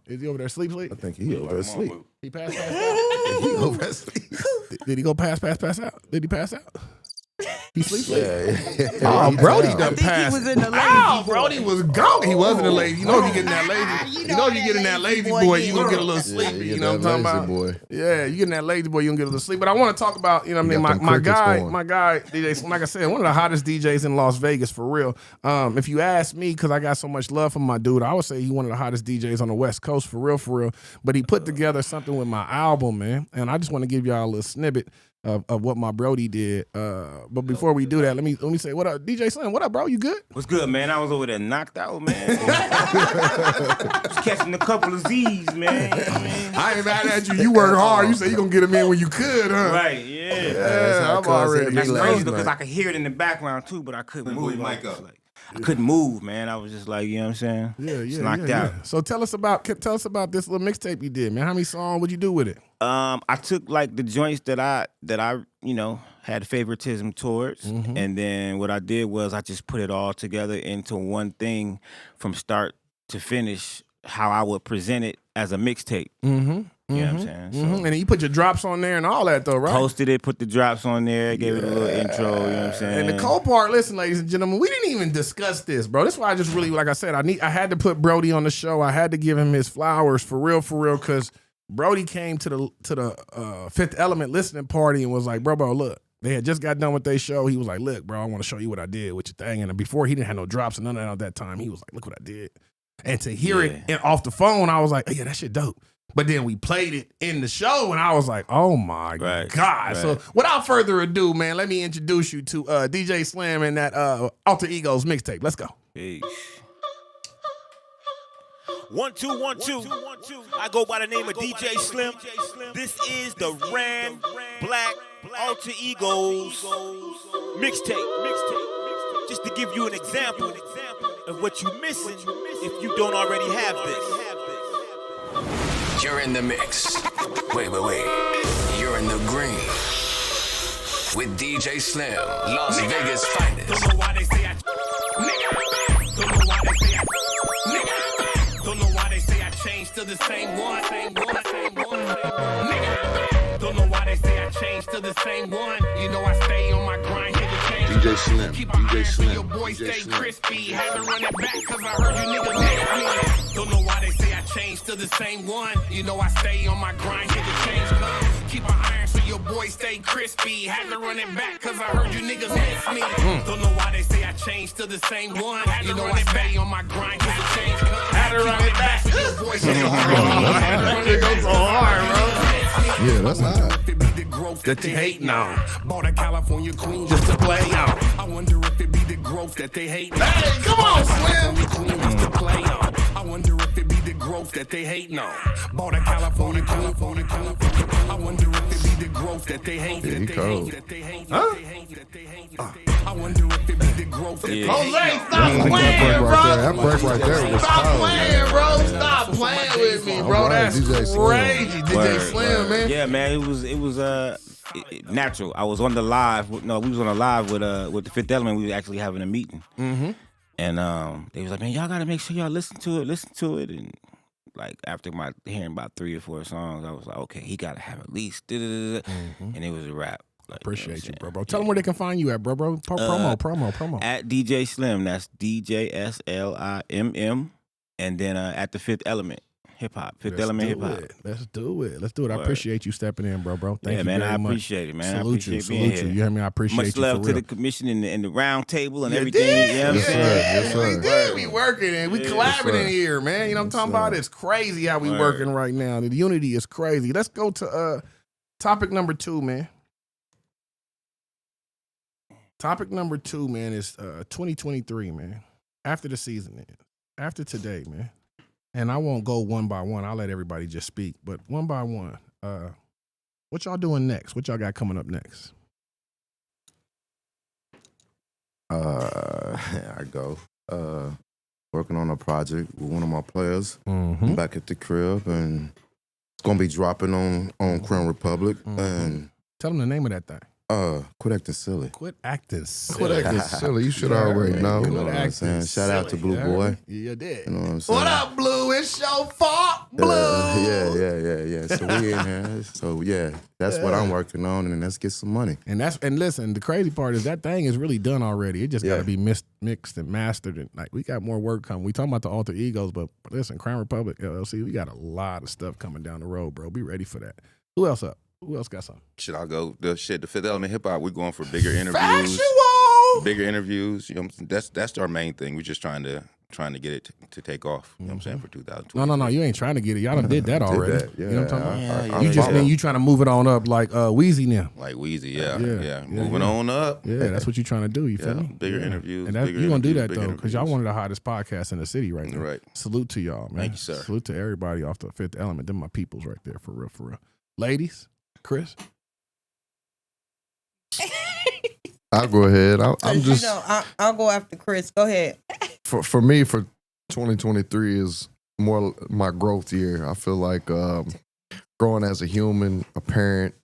Is he over there sleep? I think he over asleep. He passed He over asleep. Did he go pass out? Did he pass out? He sleep? Yeah. Oh, Brody I done think he passed. was in the lazy Oh, boy. Brody was gone. He wasn't a lazy. You know if you get in that lazy, you know if you get in that lazy boy, you gonna get a little sleepy. You know what I'm talking about? Boy. Yeah, you get in that lazy boy, you gonna get a little sleep. But I want to talk about, you know what I You mean, got them my crickets guy, going. DJ, like I said, one of the hottest DJs in Las Vegas for real. If you ask me, because I got so much love for my dude, I would say he one of the hottest DJs on the West Coast for real. But he put together something with my album, man, and I just want to give y'all a little snippet of what my Brody did. But before we do that, let me say, what up, DJ Slim? What up, bro? You good? What's good, man? I was over there knocked out, man. Just catching a couple of Z's, man. I ain't mad at you. You work hard. You say you gonna get him in when you could, huh? Right, yeah. Yeah, I'm already. That's last crazy because night. I could hear it in the background too, but I couldn't move. your mic I was up. like, I couldn't move, man. I was just like, you know what I'm saying? Just knocked out. So tell us about this little mixtape you did, man. How many songs would you do with it? I took like the joints that I you know had favoritism towards, and then what I did was I just put it all together into one thing from start to finish, how I would present it as a mixtape. You know what I'm saying? So, And then you put your drops on there and all that, though, right? posted it, put the drops on there, gave it a little intro. You know what I'm saying? And the cold part, listen, ladies and gentlemen, we didn't even discuss this, bro. This is why I just really, like I said, I had to put Brody on the show. I had to give him his flowers for real, because Brody came to the Fifth Element listening party and was like, bro, look. They had just got done with their show. He was like, look, bro, I want to show you what I did with your thing. And before, he didn't have no drops and none of that at that time. He was like, look what I did. And to hear it off the phone, I was like, oh, yeah, that shit dope. But then we played it in the show, and I was like, oh, my God. right. So without further ado, man, let me introduce you to DJ Slim and that Alter Egos mixtape. Let's go. Peace. 1 2 1 2. I go by the name of DJ Slim. This is the Rand Black Alter Egos mixtape. Just to give you an example of what you're missing if you don't already have this. You're in the mix. Wait. You're in the green. With DJ Slim, Las Vegas finest. Don't know why they say I Don't know why they say I changed to the same one. Don't know why they say I changed to the same one. You know I stay on my grind, hit the change. DJ Slim, Keep my iron so your boy stay crispy. Had to run it back cause I heard you niggas nigga. Don't know why they say I changed to the same one. You know I stay on my grind, hit the change. Keep my iron so your boy stay crispy. Had to run it back cause I heard you niggas miss me. Don't know why they say I changed to the same one. You know I stay on my grind, hit the change. Had to run it back so your boy stay so hard, bro. Yeah, that's hot. That you hating on. Bought a California queen just to play on. I wonder if it be the growth that they hate. Hey, come on, Slim. Queen just to play on. I wonder if it be the growth that they hating on. Bought a California queen. I wonder if it be the growth that they hate. Yeah, he cold. I wonder if it be the growth that they hate. Jose, stop That playing, break right there, bro. that break right there was Stop cold. playing, bro. Stop playing with me, bro. All right, That's DJ Slim. crazy. DJ Slim, man. Yeah, man, it was natural. I was on the live. We was on a live with the Fifth Element. We were actually having a meeting, and they was like, man, y'all gotta make sure y'all listen to it, and like after hearing about 3 or 4 songs, I was like, okay, he gotta have at least, and it was a wrap. Like, Appreciate you, bro. Tell them where they can find you at, bro. Promo. At DJ Slim. That's DJSLIMM, and then at the Fifth Element. Hip hop, Fifth Element hip hop. Let's do it. I appreciate you stepping in, bro. Thank you man, very I much. appreciate it, man. Salute I you. appreciate being here. You hear me? I appreciate Much you. love for to real. the commission and the round table and You everything. did? You know what I'm saying? Yes, sir. We did. We working and we collabing in here, man. You know what I'm talking about? It's crazy how we working right now. The unity is crazy. Let's go to topic number 2, man. Topic number 2, man, is 2023, man. After the season ends. After today, man. And I won't go one by one. I'll let everybody just speak. But one by one, what y'all doing next? What y'all got coming up next? I go working on a project with one of my players. Mm-hmm. I'm back at the crib, and it's gonna be dropping on Crown Republic. And tell them the name of that thing. Quit acting silly. Quit acting silly. Quit acting silly. You should already know. You know what I'm saying? Shout out to Blue Boy. You did. You know what I'm saying? What up, Blue? It's your fault, Blue. Yeah. So we in here. So yeah, that's what I'm working on, and let's get some money. And listen, the crazy part is that thing is really done already. It just got to be mixed and mastered. And like we got more work coming. We talking about the alter egos, but listen, Crown Republic LLC, we got a lot of stuff coming down the road, bro. Be ready for that. Who else up? Who else got something? Should I go? The Fifth Element Hip Hop. We're going for bigger interviews. Factual. Bigger interviews. You know, what I'm saying? That's our main thing. We're just trying to get it to take off. You know what I'm saying, for 2020. No. You ain't trying to get it. Y'all done did that already. Yeah. You know what I'm talking about? Yeah, You just mean you trying to move it on up like Wheezy now. Like Wheezy, yeah. Moving on up. Yeah, that's what you trying to do. You feel me? Bigger interviews. And bigger you gonna do interviews, that bigger though, because y'all interviews. one of the hottest podcasts in the city right now. Right. Salute to y'all, man. Thank you, sir. Salute to everybody off the Fifth Element. Them my peoples right there, for real. Ladies, Chris. I'll go ahead. I'm just I'll go after Chris. Go ahead. for me for 2023 is more my growth year. I feel like growing as a human, a parent,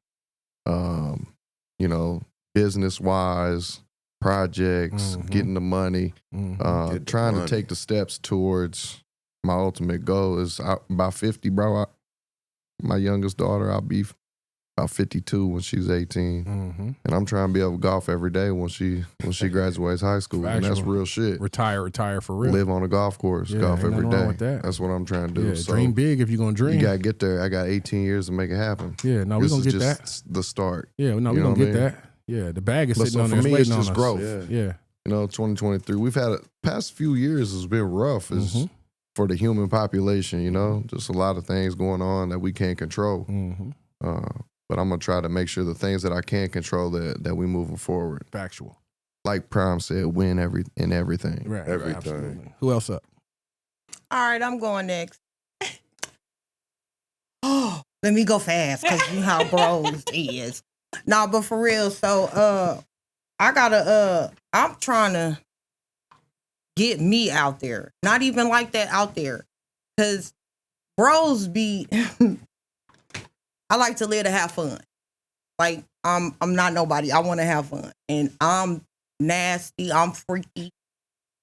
business wise, projects, getting the money, trying to take the steps towards my ultimate goal. Is by 50, bro. My youngest daughter, I'll be about 52 when she's 18, and I'm trying to be able to golf every day when she graduates high school, and that's real shit. Retire for real. Live on a golf course, golf ain't every nothing day. wrong with that. That's what I'm trying to do. Yeah, So dream big if you're gonna dream. you gotta get there. I got 18 years to make it happen. Yeah, no, we This gonna is get just that. the start. Yeah, no, we You know gonna what I get mean? that. Yeah, the bag is But sitting so on for there. me, waiting it's on just us. growth. Yeah. 2023. We've had past few years has been rough. Is for the human population. Just a lot of things going on that we can't control. But I'm gonna try to make sure the things that I can control that we moving forward. Factual. Like Prime said, win everything. Right. Everything. Absolutely. Who else up? All right, I'm going next. Oh, let me go fast because you know how bros is. No, but for real, so I'm trying to get me out there. Not even like that out there. Cause bros be I like to live to have fun. Like I'm not nobody. I want to have fun. And I'm nasty, I'm freaky.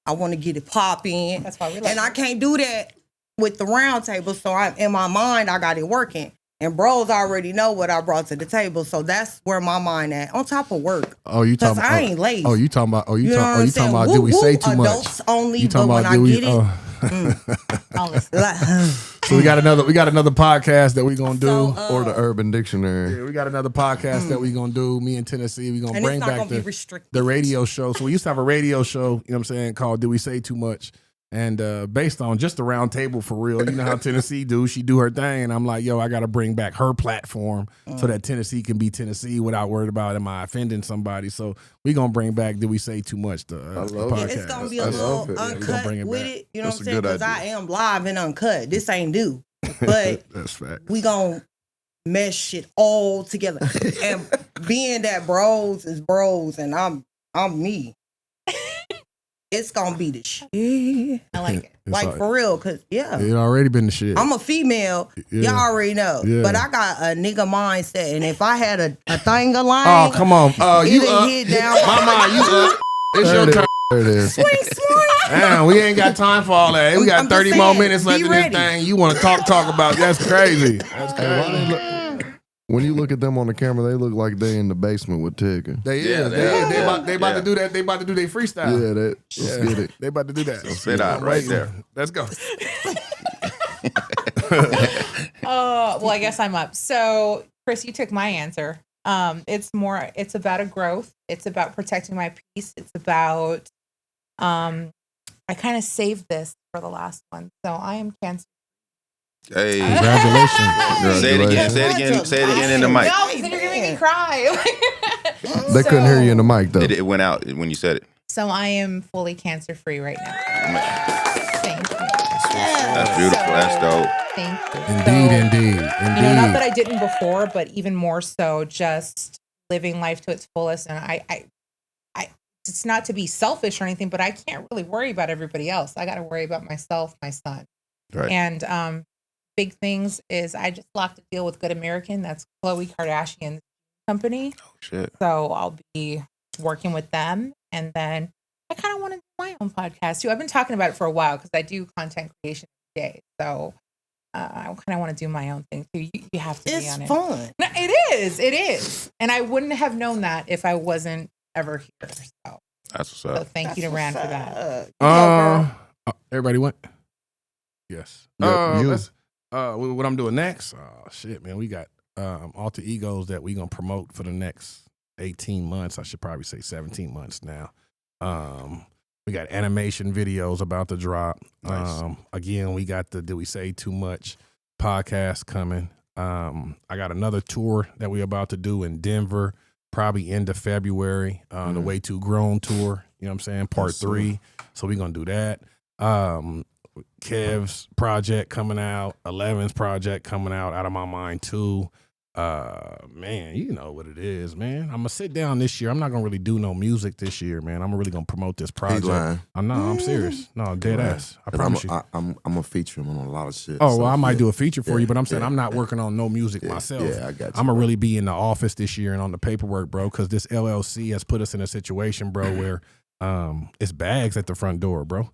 I want to get it popping. That's why we like And I can't do that with the round table. So in my mind, I got it working. And bros already know what I brought to the table. So that's where my mind at. On top of work. Oh, you talking about? I ain't late. Oh, you talking about? Oh, you know what talking? I'm You talking saying? about? Did we Woo, say woo, too much? adults only, You talking but when about? I Did we? get it, So we got another podcast that we gonna do. Or the Urban Dictionary. Yeah, we got another podcast that we gonna do. Me and Tennessee, we gonna And bring it's not back gonna be restricted. the radio show. So we used to have a radio show, you know what I'm saying, called "Did We Say Too Much?" And based on just the round table for real. You know how Tennessee do. She do her thing. And I'm like, yo, I got to bring back her platform so that Tennessee can be Tennessee without worried about am I offending somebody. So we going to bring back Did We Say Too Much? The podcast. It's going to be a little uncut bring it with back. it. You know That's what a I'm saying? good Because I idea. am live and uncut. This ain't new. But That's fact. we going to mesh it all together. And being that bros is bros and I'm me. It's gonna be the shit. I like it. Like for real, cause It already been the shit. I'm a female. Yeah. Y'all already know. Yeah. But I got a nigga mindset, and if I had a thing aligned, Oh, come on. You it'll up. hit down. Mama, you up. It's There your it is. turn. There it is. Swing, swing. Damn, we ain't got time for all that. We got I'm just 30 more saying, minutes left be in this ready. thing. You want to talk about? That's crazy. That's crazy. When you look at them on the camera, they look like they in the basement with Tigger. They Yeah, is. they They are. about to do that. They about to do their freestyle. Yeah, let's get it. They about to do that. Spit out I'm right waiting. there. Let's go. Well, I guess I'm up. So, Chris, you took my answer. It's about a growth. It's about protecting my peace. It's about, I kind of saved this for the last one. So I am Cancer. Hey, Congratulations. say it again. Say it again. Say it again in the mic. No, because then you're going to make me cry. They couldn't hear you in the mic though. It went out when you said it. So I am fully cancer free right now. Thank you. That's beautiful. That's dope. Thank you. Indeed. Not that I didn't before, but even more so, just living life to its fullest. And I it's not to be selfish or anything, but I can't really worry about everybody else. I got to worry about myself, my son, Right. and big things is I just locked a deal with Good American. That's Khloe Kardashian's company. Oh shit. So I'll be working with them. And then I kind of want to do my own podcast too. I've been talking about it for a while because I do content creation every day. So I kind of want to do my own thing too. You have to be on it. It's fun. No, it is. It is. And I wouldn't have known that if I wasn't ever here. So That's what's So up. thank you to Rand for that. Everybody went? Yes. Yep, you. What I'm doing next? Oh, shit, man. We got alter egos that we going to promote for the next 18 months. I should probably say 17 months now. We got animation videos about to drop. Nice. Again, we got the Did We Say Too Much podcast coming. I got another tour that we about to do in Denver, probably end of February. The Way Too Grown tour, you know what I'm saying? Part 3. So we're going to do that. Kev's project coming out, 11's project coming out of my mind too. Man, you know what it is, man. I'm gonna sit down this year. I'm not gonna really do no music this year, man. I'm really gonna promote this project. I'm serious. No, dead ass. I promise you. I'm gonna feature him on a lot of shit. Oh, well, I might do a feature for you, but I'm saying I'm not working on no music myself. Yeah, I got you. I'm gonna really be in the office this year and on the paperwork, bro, because this LLC has put us in a situation, bro, where it's bags at the front door, bro.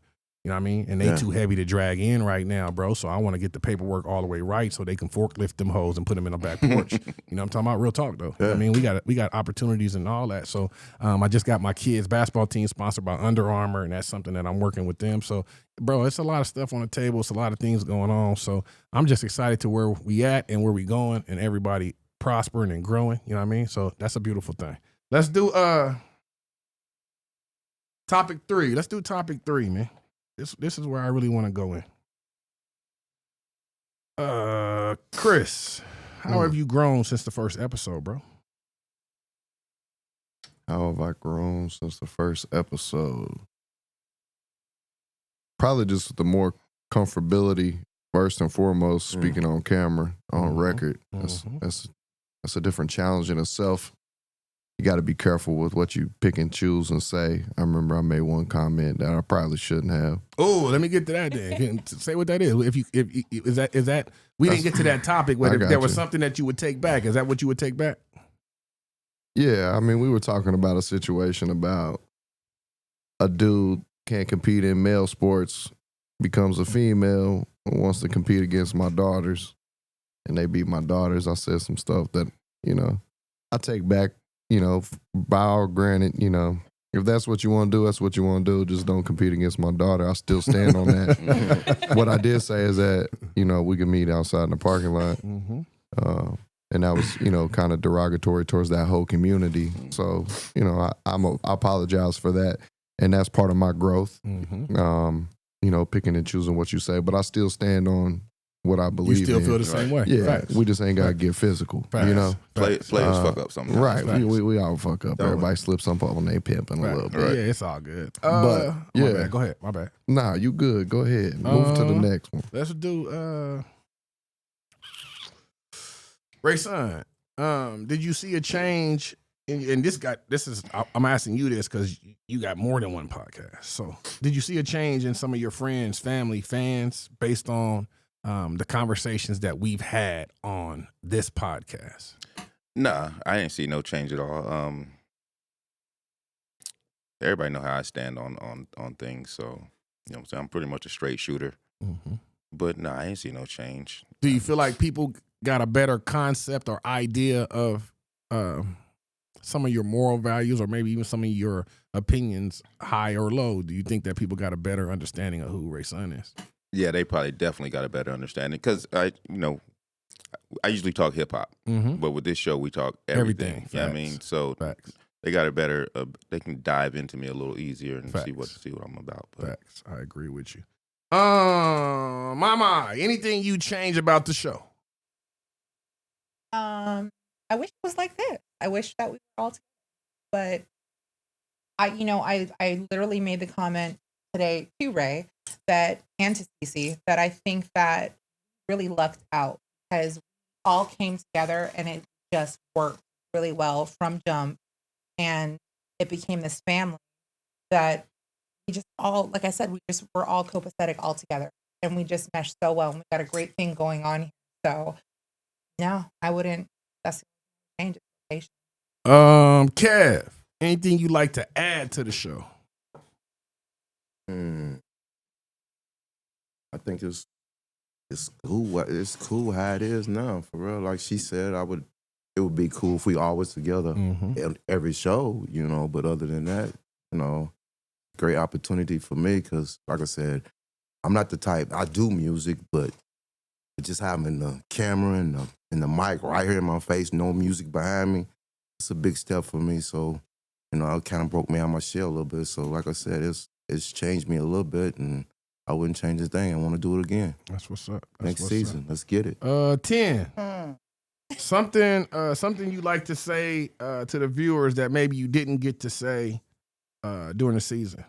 You know what I mean? And they too heavy to drag in right now, bro. So I want to get the paperwork all the way right so they can forklift them hoes and put them in the back porch. You know what I'm talking about? Real talk, though. You know what I mean, we got opportunities and all that. So I just got my kids' basketball team sponsored by Under Armour, and that's something that I'm working with them. So, bro, it's a lot of stuff on the table. It's a lot of things going on. So I'm just excited to where we at and where we going and everybody prospering and growing. You know what I mean? So that's a beautiful thing. Let's do topic 3. Let's do topic 3, man. This is where I really want to go in. Chris, how have you grown since the first episode, bro? How have I grown since the first episode? Probably just the more comfortability, first and foremost, speaking on camera, on record. That's a different challenge in itself. You got to be careful with what you pick and choose and say. I remember I made one comment that I probably shouldn't have. Oh, let me get to that then. Say what that is. Is that we didn't get to that topic where there was something that you would take back. Is that what you would take back? Yeah, I mean, we were talking about a situation about a dude can't compete in male sports, becomes a female, and wants to compete against my daughters, and they beat my daughters. I said some stuff that, I take back. By all granted, if that's what you want to do, that's what you want to do. Just don't compete against my daughter. I still stand on that. What I did say is that, we can meet outside in the parking lot. And that was, kind of derogatory towards that whole community. So, I apologize for that. And that's part of my growth, picking and choosing what you say. But I still stand on what I believe in. You still feel the same way. Yeah, Facts. we just ain't got to get physical, Players fuck up sometimes. Right, we all fuck up. Everybody slips up on their pimping a little bit. Yeah, it's all good. But, my bad. Go ahead. My bad. Nah, you good. Go ahead. Move to the next one. Let's do Ray Son. Did you see a change? And I'm asking you this because you got more than one podcast. So did you see a change in some of your friends, family, fans based on the conversations that we've had on this podcast? Nah, I didn't see no change at all. Everybody know how I stand on things, so you know what I'm saying. I'm pretty much a straight shooter. But nah, I ain't see no change. Do you feel like people got a better concept or idea of some of your moral values, or maybe even some of your opinions, high or low? Do you think that people got a better understanding of who Ray Son is? Yeah, they probably definitely got a better understanding because I usually talk hip hop, but with this show we talk everything. You know what I mean? So they got a better. They can dive into me a little easier and see what I'm about. But. Facts. I agree with you. Mama, anything you change about the show? I wish it was like this. I wish that we were all together. But I literally made the comment today to Ray and to Cece that I think that really lucked out because we all came together and it just worked really well from jump, and it became this family that we just all, like I said, we're all copacetic all together, and we just meshed so well, and we got a great thing going on here. So no, I wouldn't. That's the change. Kev, anything you like to add to the show? I think it's cool. It's cool how it is now, for real. Like she said, it would be cool if we always together at every show, you know. But other than that, you know, great opportunity for me because, like I said, I'm not the type. I do music, but just having the camera and the mic right here in my face, no music behind me, it's a big step for me. So, you know, it kind of broke me out of my shell a little bit. So, like I said, it's changed me a little bit, and I wouldn't change a thing. I want to do it again. That's what's up. Next season, let's get it. 10. Something you like to say to the viewers that maybe you didn't get to say during the season.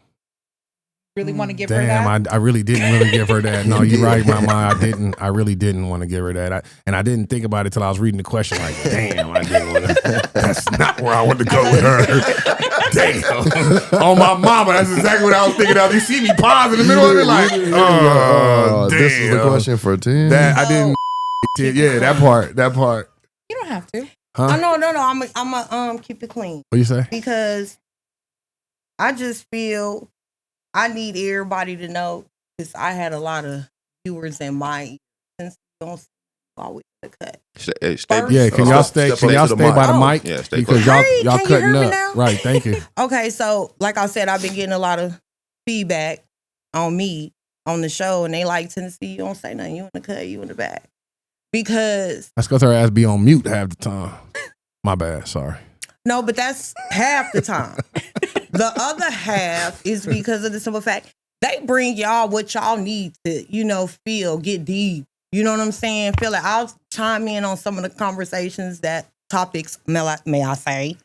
Really want to give her that? Damn, I really didn't really give her that. No, you're right, Mama. I really didn't want to give her that. And I didn't think about it till I was reading the question. Like, damn, I didn't want to. That's not where I want to go with her. Damn. On my mama, that's exactly what I was thinking of. You see me pause in the middle of it, like, damn. This is the question for 10. That I didn't. Yeah, that part. You don't have to. Huh? No. I'm keep it clean. What you say? Because I just feel I need everybody to know because I had a lot of viewers in my since don't always the cut. Can y'all stay by the mic? Yeah, stay because close. y'all Can you cutting hear me up. now? Right, thank you. Okay, so like I said, I've been getting a lot of feedback on me on the show, and they like Tennessee. You don't say nothing. You in the cut. You in the back. Because That's because her ass be on mute half the time. My bad. Sorry. no, but that's half the time. The other half is because of the simple fact they bring y'all what y'all need to, feel, get deep. You know what I'm saying? Feel it. I'll chime in on some of the conversations topics, may I say,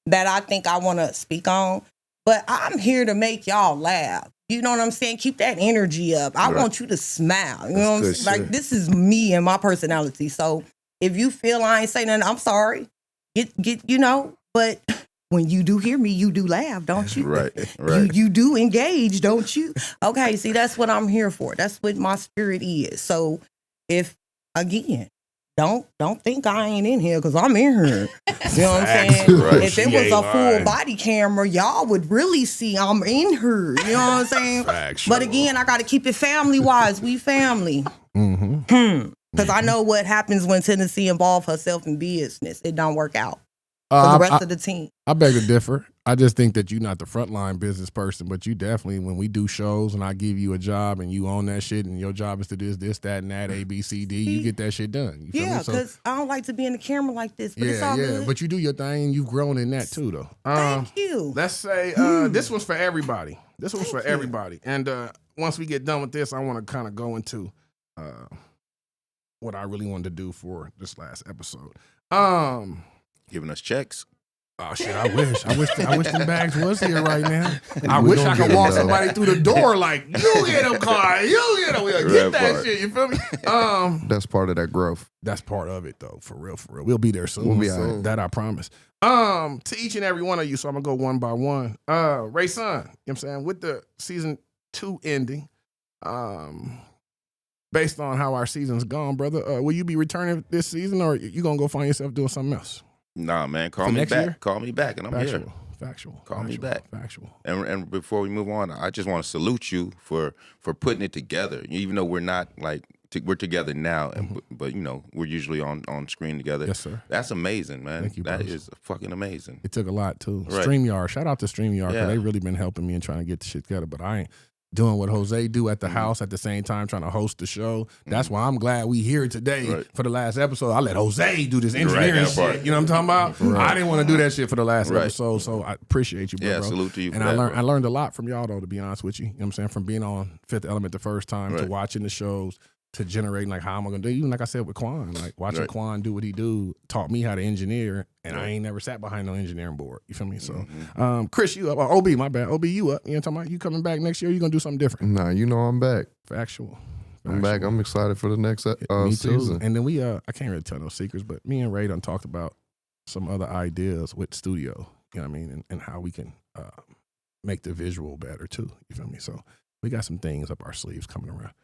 that I think I want to speak on. But I'm here to make y'all laugh. You know what I'm saying? Keep that energy up. I want you to smile. You know what I'm saying? Like, this is me and my personality. So if you feel I ain't saying nothing, I'm sorry. But when you do hear me, you do laugh, don't you? Right. You do engage, don't you? Okay, see, that's what I'm here for. That's what my spirit is. So if, again, don't think I ain't in here because I'm in here. You know what I'm saying? Right. If it was a full body camera, y'all would really see I'm in her. You know what I'm saying? But again, I got to keep it family-wise. We family. Because I know what happens when Tennessee involves herself in business. It don't work out for the rest of the team. I beg to differ. I just think that you're not the frontline business person, but you definitely, when we do shows and I give you a job and you own that shit and your job is to do this, that, and that, A, B, C, D, you get that shit done. You feel me? Because I don't like to be in the camera like this, but it's all good. But you do your thing and you've grown in that too, though. Thank you. Let's say this one's for everybody. Everybody. And once we get done with this, I want to kind of go into what I really wanted to do for this last episode. Giving us checks. Oh shit! I wish them bags was here right now. I wish I could walk somebody through the door like, you get them car, you get them. We'll get that shit. You feel me? That's part of that growth. That's part of it though. For real. We'll be there soon. We'll be all right. That I promise. To each and every one of you. So I'm gonna go one by one. Ray Sun, you know what I'm saying? With the season 2 ending, based on how our season's gone, brother, will you be returning this season, or you gonna go find yourself doing something else? Nah, man, call For me next back. year? Call me back, and I'm here. Factual. Call me back. Factual. And before we move on, I just want to salute you for putting it together. Even though we're not we're together now, but we're usually on screen together. Yes, sir. That's amazing, man. Thank you, That bros. is fucking amazing. It took a lot too. Right. StreamYard. Shout out to StreamYard because Yeah. they really been helping me and trying to get the shit together. But I ain't doing what Jose do at the house at the same time trying to host the show. That's why I'm glad we here today for the last episode. I let Jose do this engineering that part. shit. You know what I'm talking about? I didn't want to do that shit for the last episode, so I appreciate you, bro. Yeah, bro. salute to you for And that, I bro. learned a lot from y'all though, to be honest with you. You know what I'm saying? From being on Fifth Element the first time to watching the shows, to generating like how am I gonna do, even like I said with Quan, like watching Quan do what he do taught me how to engineer, and I ain't never sat behind no engineering board. You feel me? So Chris, you up? OB, my bad. OB, you up? You know what I'm talking about? You coming back next year? You gonna do something different? Nah, I'm back. Factual. I'm back. I'm excited for the next Me too. season. And then we I can't really tell no secrets, but me and Ray done talked about some other ideas with studio. You know what I mean? And how we can make the visual better too. You feel me? So we got some things up our sleeves coming around.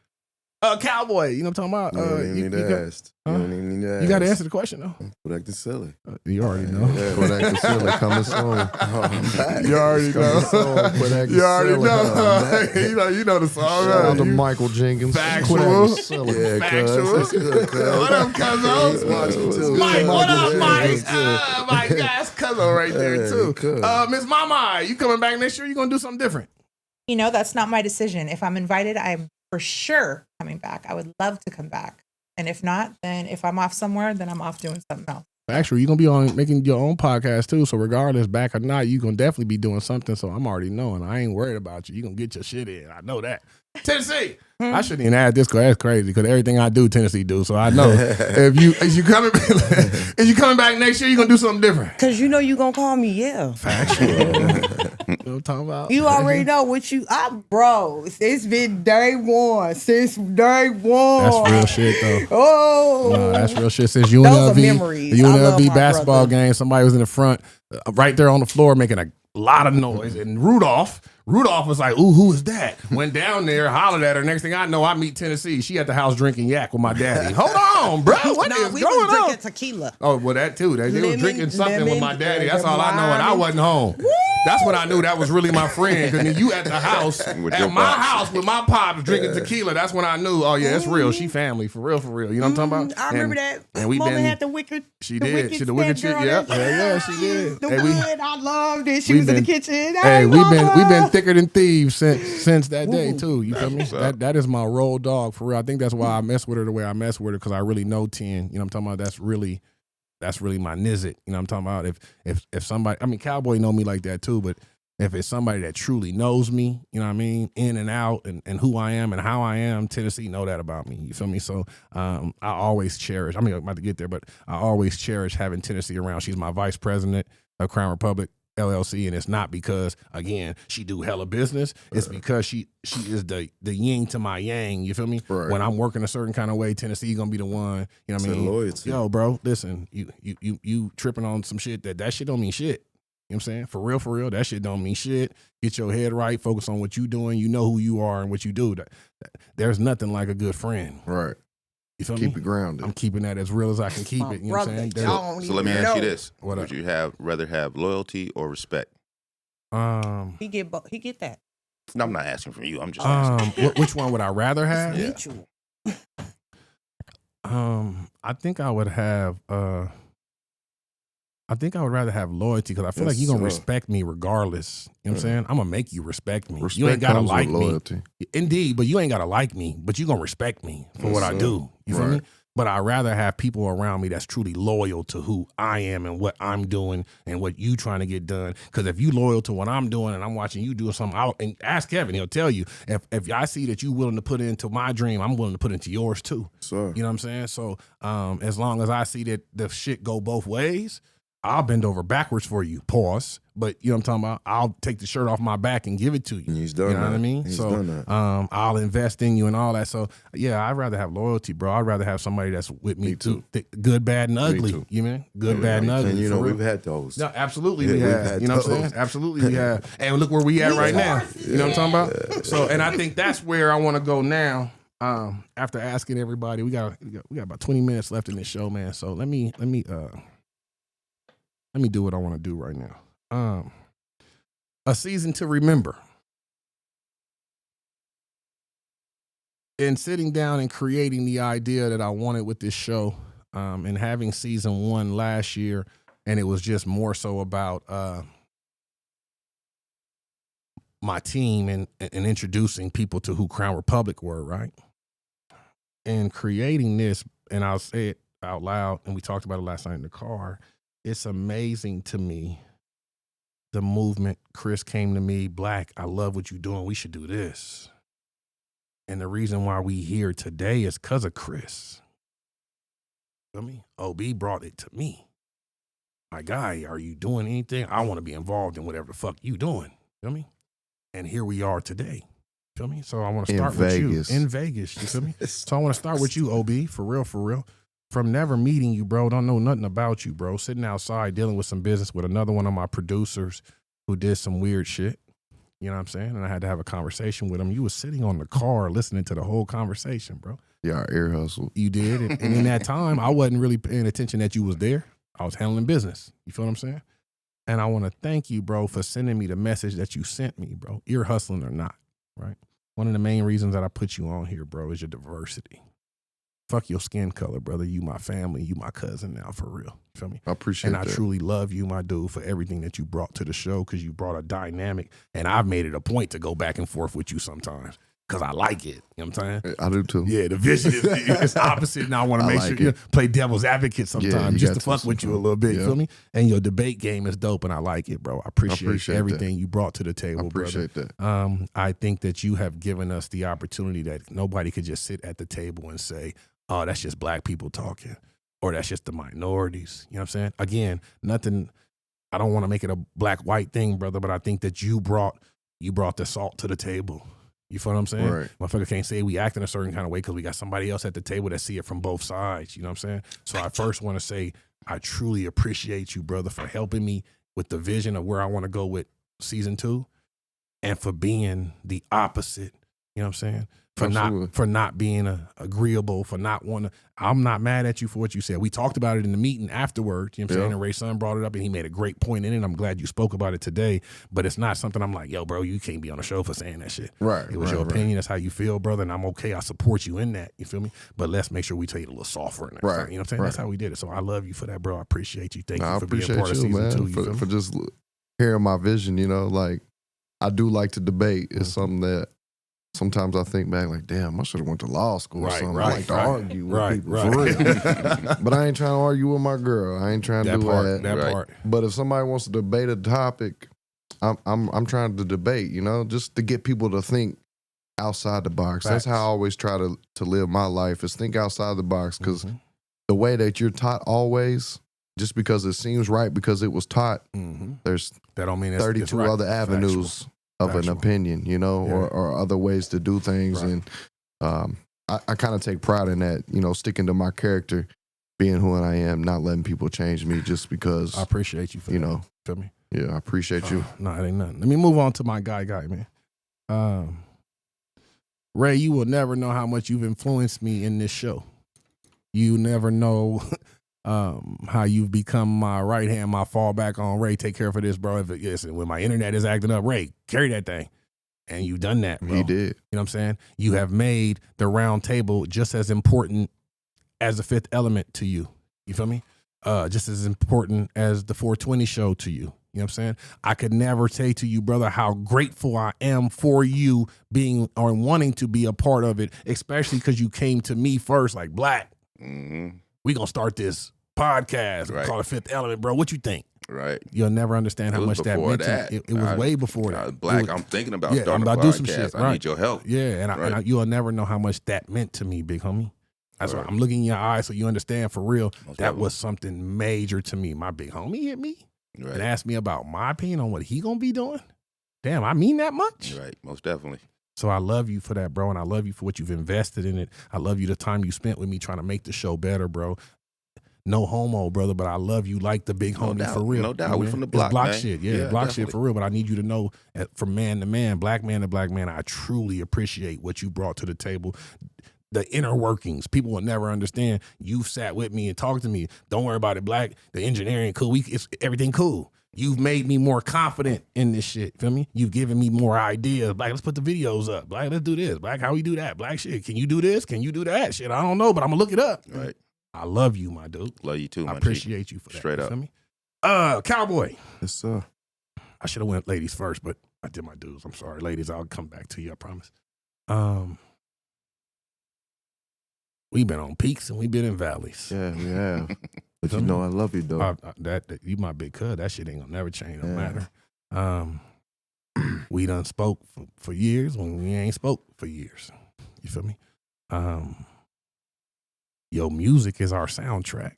Cowboy, you know what I'm talking about? You don't even need to ask. You don't even need to ask. You got to answer the question, though. Quit acting silly. You already know. Quit acting silly. Coming soon. You already know. Quit acting You already silly. know. you know the song. Shout out to You- Michael Jenkins. Factual. Quit acting silly. Yeah, Factual. cuz. That's good, cuz. What up, He's cuzzo? watching too. Mike, what up, Mike? Yeah. Mike, that's cuzzo right there, Hey, too. cuz. Miss Mama, you coming back next year? You going to do something different? You know, that's not my decision. If I'm invited, I'm for sure coming back. I would love to come back. And if not, then if I'm off somewhere, then I'm off doing something else. Actually, you're going to be on making your own podcast, too. So regardless, back or not, you're going to definitely be doing something. So I'm already knowing. I ain't worried about you. You're going to get your shit in. I know that. Tennessee. I shouldn't even add this because that's crazy because everything I do, Tennessee do. So I know if you coming back next year, you're going to do something different. Cause you know you gonna call me, yeah. Factual. You know what I'm talking about? You already know what bro. It's been day one. Since day one. That's real shit, though. Oh, No, that's real shit. Since Those are UNLV, memories. the I love UNLV my basketball brother. game, somebody was in the front, right there on the floor, making a lot of noise. And Rudolph was like, "Ooh, who is that?" Went down there, hollered at her. Next thing I know, I meet Tennessee. She at the house drinking yak with my daddy. Hold on, bro. What is we going was on? drinking tequila. Oh, well, that too. They was Lemon- drinking something with my lemon, daddy. That's all I know, and I lemon. wasn't home. That's when I knew that was really my friend. Because you at the house, With at your my pops. house with my pops drinking tequila. That's when I knew, oh yeah, it's real. She family, for real, for real. You know what I'm talking about? I remember And- that. And we Mama been. had the wicked. She the did. wicked She the wicked stand chick. girl Yep. that- Yeah, she did. The Hey, wood, I loved it. She we was in the been- kitchen. Hey, I we've love been her. thicker than thieves since that day too. You feel me? what's up. That is my road dog for real. I think that's why I mess with her the way I mess with her because I really know 10. You know what I'm talking about? That's really my nizzit. You know what I'm talking about? If somebody, I mean, Cowboy know me like that too, but if it's somebody that truly knows me, you know what I mean, in and out, and who I am and how I am, Tennessee know that about me. You feel me? So I always cherish. I mean, I'm about to get there, but I always cherish having Tennessee around. She's my vice president of Crown Republic LLC, and it's not because again she do hella business. It's because she is the yin to my yang. You feel me? Right. When I'm working a certain kind of way, Tennessee gonna be the one. You know what I It's mean? loyalty. Yo, bro, listen, you tripping on some shit that shit don't mean shit. You know what I'm saying? For real, that shit don't mean shit. Get your head right, focus on what you doing. You know who you are and what you do. There's nothing like a good friend. Right. You feel Keep me? it grounded. I'm keeping that as real as I can keep My it. You know what I'm saying? brother, y'all don't So let me even ask you know. this: What Would up? you rather have loyalty or respect? He get that. No, I'm not asking from you. I'm just asking. Which one would I rather have? Yeah. Mutual. I think I would have. I think I would rather have loyalty because I feel Yes, like you're gonna sir. respect me regardless. You know what I'm saying? I'm gonna make you respect me. Respect you ain't gotta comes like with me. loyalty. Indeed, but you ain't gotta like me. But you gonna respect me for Yes, what I sir. do. You feel me? Right. But I'd rather have people around me that's truly loyal to who I am and what I'm doing and what you trying to get done. Because if you loyal to what I'm doing and I'm watching you doing something, and ask Kevin, he'll tell you. If I see that you willing to put into my dream, I'm willing to put into yours too. Sir. You know what I'm saying? So as long as I see that the shit go both ways, I'll bend over backwards for you. Pause. But you know what I'm talking about? I'll take the shirt off my back and give it to you. And he's done You know what I that. mean? He's So done that. I'll invest in you and all that. So yeah, I'd rather have loyalty, bro. I'd rather have somebody that's with me, Me too. Good, bad, and ugly. too. You mean? Good, bad, and ugly. And you for know, real. we've had those. No, absolutely Yeah, we we've have. had You know what I'm those. saying? Absolutely we have. And look where we at right now. You know what I'm talking about? So, and I think that's where I want to go now. After asking everybody, we got about 20 minutes left in this show, man. So let me do what I want to do right now. A season to remember. In sitting down and creating the idea that I wanted with this show, and having season 1 last year, and it was just more so about my team and introducing people to who Crown Republic were, right? And creating this, and I'll say it out loud, and we talked about it last night in the car, it's amazing to me, the movement. Chris came to me, Black, I love what you're doing. We should do this. And the reason why we here today is because of Chris. Feel me? OB brought it to me. My guy, are you doing anything? I want to be involved in whatever the fuck you doing. Feel me? And here we are today. Feel me? So I want to In start with you. Vegas. In Vegas. You feel me? So I want to start with you, OB, for real, for real. From never meeting you, bro, don't know nothing about you, bro. Sitting outside dealing with some business with another one of my producers who did some weird shit. You know what I'm saying? And I had to have a conversation with him. You was sitting on the car listening to the whole conversation, bro. Yeah, our ear hustle. You did. And in that time, I wasn't really paying attention that you was there. I was handling business. You feel what I'm saying? And I want to thank you, bro, for sending me the message that you sent me, bro. Ear hustling or not, right? One of the main reasons that I put you on here, bro, is your diversity. Fuck your skin color, brother. You my family. You my cousin now, for real. You feel me? I appreciate that. And I truly love you, my dude, for everything that you brought to the show, because you brought a dynamic. And I've made it a point to go back and forth with you sometimes because I like it. You know what I'm saying? I do too. Yeah, the vision is opposite. Now I want to make sure you play devil's advocate sometimes just to fuck with you a little bit. You feel me? And your debate game is dope, and I like it, bro. I appreciate everything you brought to the table, I appreciate brother. that. I think that you have given us the opportunity that nobody could just sit at the table and say, oh, that's just black people talking, or that's just the minorities. You know what I'm saying? Again, nothing, I don't want to make it a black-white thing, brother, but I think that you brought the salt to the table. You feel what I'm saying? Right. Motherfucker can't say we act in a certain kind of way because we got somebody else at the table that see it from both sides. You know what I'm saying? So I first want to say I truly appreciate you, brother, for helping me with the vision of where I want to go with season 2, and for being the opposite. You know what I'm saying? For not being agreeable, for not wanting to. I'm not mad at you for what you said. We talked about it in the meeting afterwards. You know what I'm saying? And Ray Sun brought it up, and he made a great point in it. I'm glad you spoke about it today. But it's not something I'm like, yo, bro, you can't be on the show for saying that shit. Right. It was your opinion. That's how you feel, brother. And I'm okay. I support you in that. You feel me? But let's make sure we take it a little softer. Next time. You know what I'm saying? That's how we did it. So I love you for that, bro. I appreciate you. Thank you for being part of season 2. You feel me? For just hearing my vision. You know, like I do like to debate. It's something that sometimes I think back, like, damn, I should have went to law school or something. I like to argue with people for real. But I ain't trying to argue with my girl. I ain't trying to do that. That part. But if somebody wants to debate a topic, I'm trying to debate, you know, just to get people to think outside the box. That's how I always try to live my life, is think outside the box, because the way that you're taught always, just because it seems right because it was taught, there's that don't mean 32 right. other avenues of an opinion, you know, or other ways to do things. And I kind of take pride in that, you know, sticking to my character, being who I am, not letting people change me just because. I appreciate you for you that. know. Feel me? Yeah, I appreciate you. No, it ain't nothing. Let me move on to my guy, man. Ray, you will never know how much you've influenced me in this show. You never know how you've become my right hand, my fallback on. Ray, take care for this, bro. When my internet is acting up, Ray, carry that thing. And you've done that, bro. He did. You know what I'm saying? You have made the round table just as important as the Fifth Element to you. You feel me? Just as important as the 420 show to you. You know what I'm saying? I could never say to you, brother, how grateful I am for you being or wanting to be a part of it, especially because you came to me first, like, Black. We gonna start this podcast. Call it Fifth Element, bro. What you think? Right. You'll never understand how much that meant to me. It was way before that. Black, I'm thinking about starting a podcast. Do some shit. I need your help. Yeah, and you'll never know how much that meant to me, big homie. That's why I'm looking in your eyes so you understand for real. That was something major to me. My big homie hit me and asked me about my opinion on what he gonna be doing. Damn, I mean that much? Right, most definitely. So I love you for that, bro, and I love you for what you've invested in it. I love you the time you spent with me trying to make the show better, bro. No homo, brother, but I love you like the big homie for real. No doubt. You know, We from the block, block man. shit, block definitely. shit for real. But I need you to know, from man to man, black man to black man, I truly appreciate what you brought to the table. The inner workings, people will never understand. You've sat with me and talked to me. Don't worry about it, Black. The engineering cool. It's everything cool. You've made me more confident in this shit. Feel me? You've given me more ideas. Black, let's put the videos up. Black, let's do this. Black, how we do that? Black, shit, can you do this? Can you do that? Shit, I don't know, but I'm gonna look it up. Right. I love you, my dude. Love you too, I my appreciate G. you for that. Straight You up. feel me? Cowboy. Yes, sir. I should have went ladies first, but I did my dudes. I'm sorry, ladies. I'll come back to you. I promise. We've been on peaks and we've been in valleys. Yeah, we have. But you know I love you, though. That you my big cuz. That shit ain't gonna never change. Don't matter. We done spoke for years when we ain't spoke for years. You feel me? Your music is our soundtrack.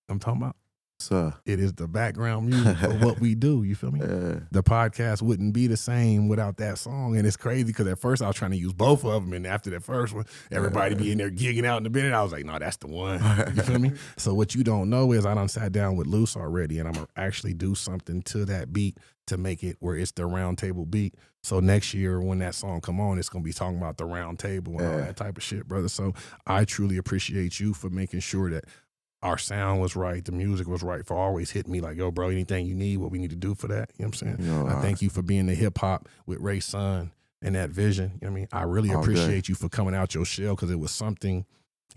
I'm talking about. So it is the background music for what we do. You feel me? The podcast wouldn't be the same without that song. And it's crazy because at first I was trying to use both of them. And after that first one, everybody be in there gigging out in the minute. I was like, no, that's the one. You feel me? So what you don't know is I done sat down with Luce already, and I'm going to actually do something to that beat to make it where it's the round table beat. So next year when that song come on, it's going to be talking about the round table and all that type of shit, brother. So I truly appreciate you for making sure that our sound was right, the music was right, for always hitting me like, yo, bro, anything you need, what we need to do for that. You know what I'm saying? I thank you for being the hip hop with Ray Sun and that vision. You know what I mean? I really appreciate you for coming out your shell, because it was something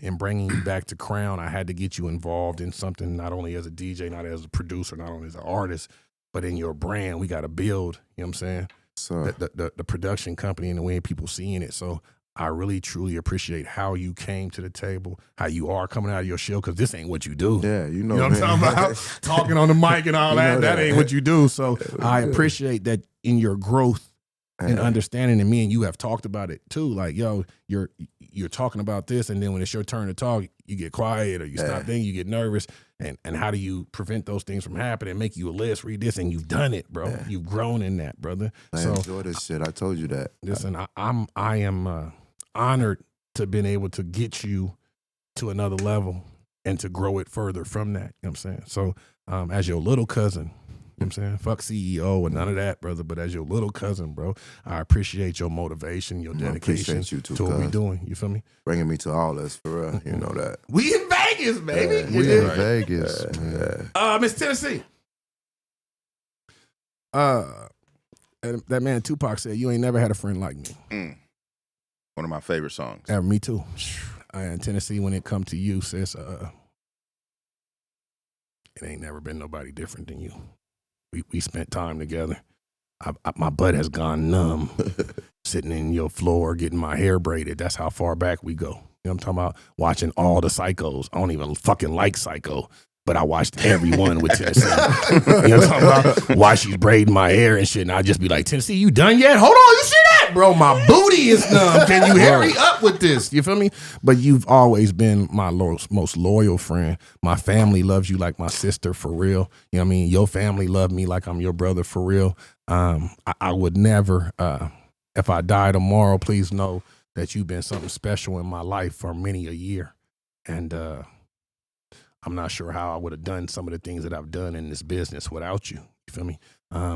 in bringing you back to Crown. I had to get you involved in something, not only as a DJ, not as a producer, not only as an artist, but in your brand. We got to build, you know what I'm saying? So The production company and the way people seeing it. So I really, truly appreciate how you came to the table, how you are coming out of your shell, because this ain't what you do. Yeah, you know what I'm talking about? Talking on the mic and all that, that ain't what you do. So I appreciate that in your growth and understanding, and me and you have talked about it too. Like, yo, you're talking about this, and then when it's your turn to talk, you get quiet or you stop thinking, you get nervous. And how do you prevent those things from happening? Make you a list, read this, and you've done it, bro. Yeah. You've grown in that, brother. I enjoy this shit. I told you that. Listen, I am honored to been able to get you to another level and to grow it further from that. You know what I'm saying? So as your little cousin, you know what I'm saying? Fuck CEO and none of that, brother. But as your little cousin, bro, I appreciate your motivation, your dedication you too, to what we doing. You feel me? Bringing me to all this, for real. You know that. We in Vegas, baby. We in Vegas, man. Miss Tennessee. That man Tupac said, "You ain't never had a friend like me." One of my favorite songs. Me too. In Tennessee, when it come to you, sis, it ain't never been nobody different than you. We spent time together. My butt has gone numb sitting in your floor getting my hair braided. That's how far back we go. You know what I'm talking about? Watching all the Psychos. I don't even fucking like Psycho, but I watched everyone with Tennessee. You know what I'm talking about? Why she's braiding my hair and shit, and I just be like, Tennessee, you done yet? Hold on, you see that? Bro, my booty is numb. Can you hurry up with this? You feel me? But you've always been my most loyal friend. My family loves you like my sister, for real. You know what I mean? Your family love me like I'm your brother, for real. I would never, if I die tomorrow, please know that you've been something special in my life for many a year. And I'm not sure how I would have done some of the things that I've done in this business without you. You feel me?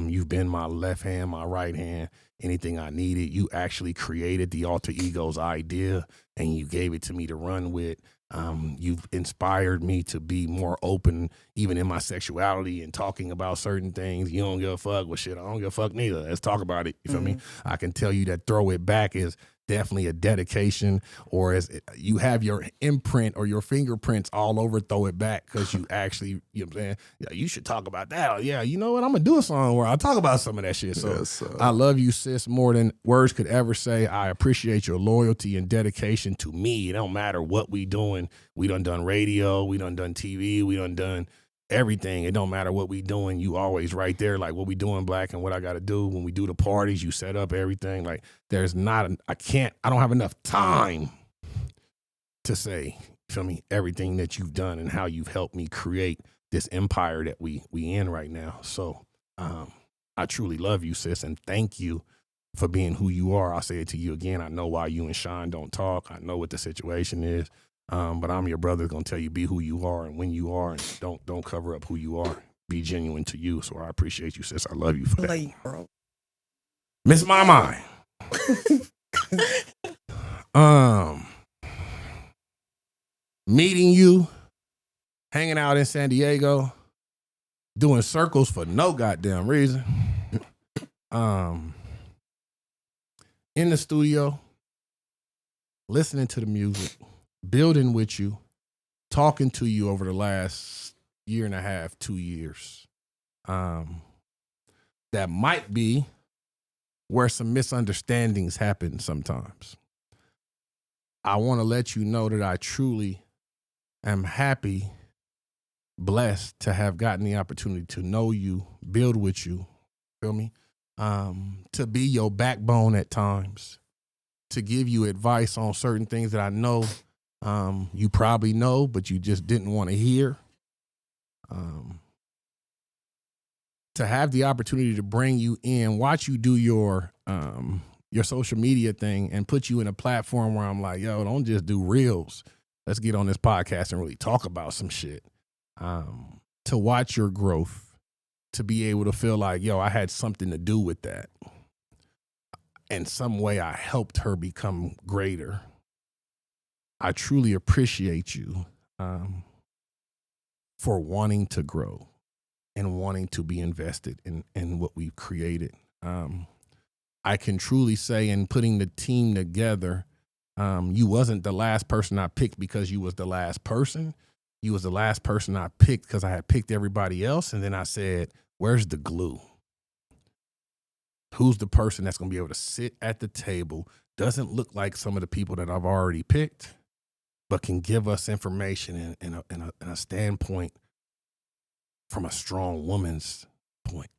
You've been my left hand, my right hand, anything I needed. You actually created the Alter Egos idea and you gave it to me to run with. You've inspired me to be more open, even in my sexuality and talking about certain things. You don't give a fuck with shit. I don't give a fuck neither. Let's talk about it. You feel me? I can tell you that Throw It Back is definitely a dedication, or as you have your imprint or your fingerprints all over Throw It Back, because you actually, you know what I'm saying? Yeah, you should talk about that. Yeah, you know what? I'm going to do a song where I'll talk about some of that shit. So I love you, sis, more than words could ever say. I appreciate your loyalty and dedication to me. It don't matter what we doing. We done radio. We done TV. We done everything. It don't matter what we doing. You always right there, like what we doing, Black, and what I got to do. When we do the parties, you set up everything. Like there's not, I don't have enough time to say, feel me, everything that you've done and how you've helped me create this empire that we in right now. So I truly love you, sis, and thank you for being who you are. I'll say it to you again. I know why you and Sean don't talk. I know what the situation is. But I'm your brother, gonna tell you be who you are and when you are, and don't cover up who you are. Be genuine to you. So I appreciate you, sis. I love you for that. Like, bro. Miss Mama. Meeting you, hanging out in San Diego, doing circles for no goddamn reason. In the studio, listening to the music, building with you, talking to you over the last year and a half, 2 years. That might be where some misunderstandings happen sometimes. I want to let you know that I truly am happy, blessed to have gotten the opportunity to know you, build with you, feel me? To be your backbone at times, to give you advice on certain things that I know you probably know, but you just didn't want to hear. To have the opportunity to bring you in, watch you do your social media thing and put you in a platform where I'm like, yo, don't just do reels. Let's get on this podcast and really talk about some shit. To watch your growth, to be able to feel like, yo, I had something to do with that. In some way, I helped her become greater. I truly appreciate you for wanting to grow and wanting to be invested in what we've created. I can truly say in putting the team together, you wasn't the last person I picked because you was the last person. You was the last person I picked because I had picked everybody else. And then I said, where's the glue? Who's the person that's going to be able to sit at the table, doesn't look like some of the people that I've already picked, but can give us information and a standpoint from a strong woman's point.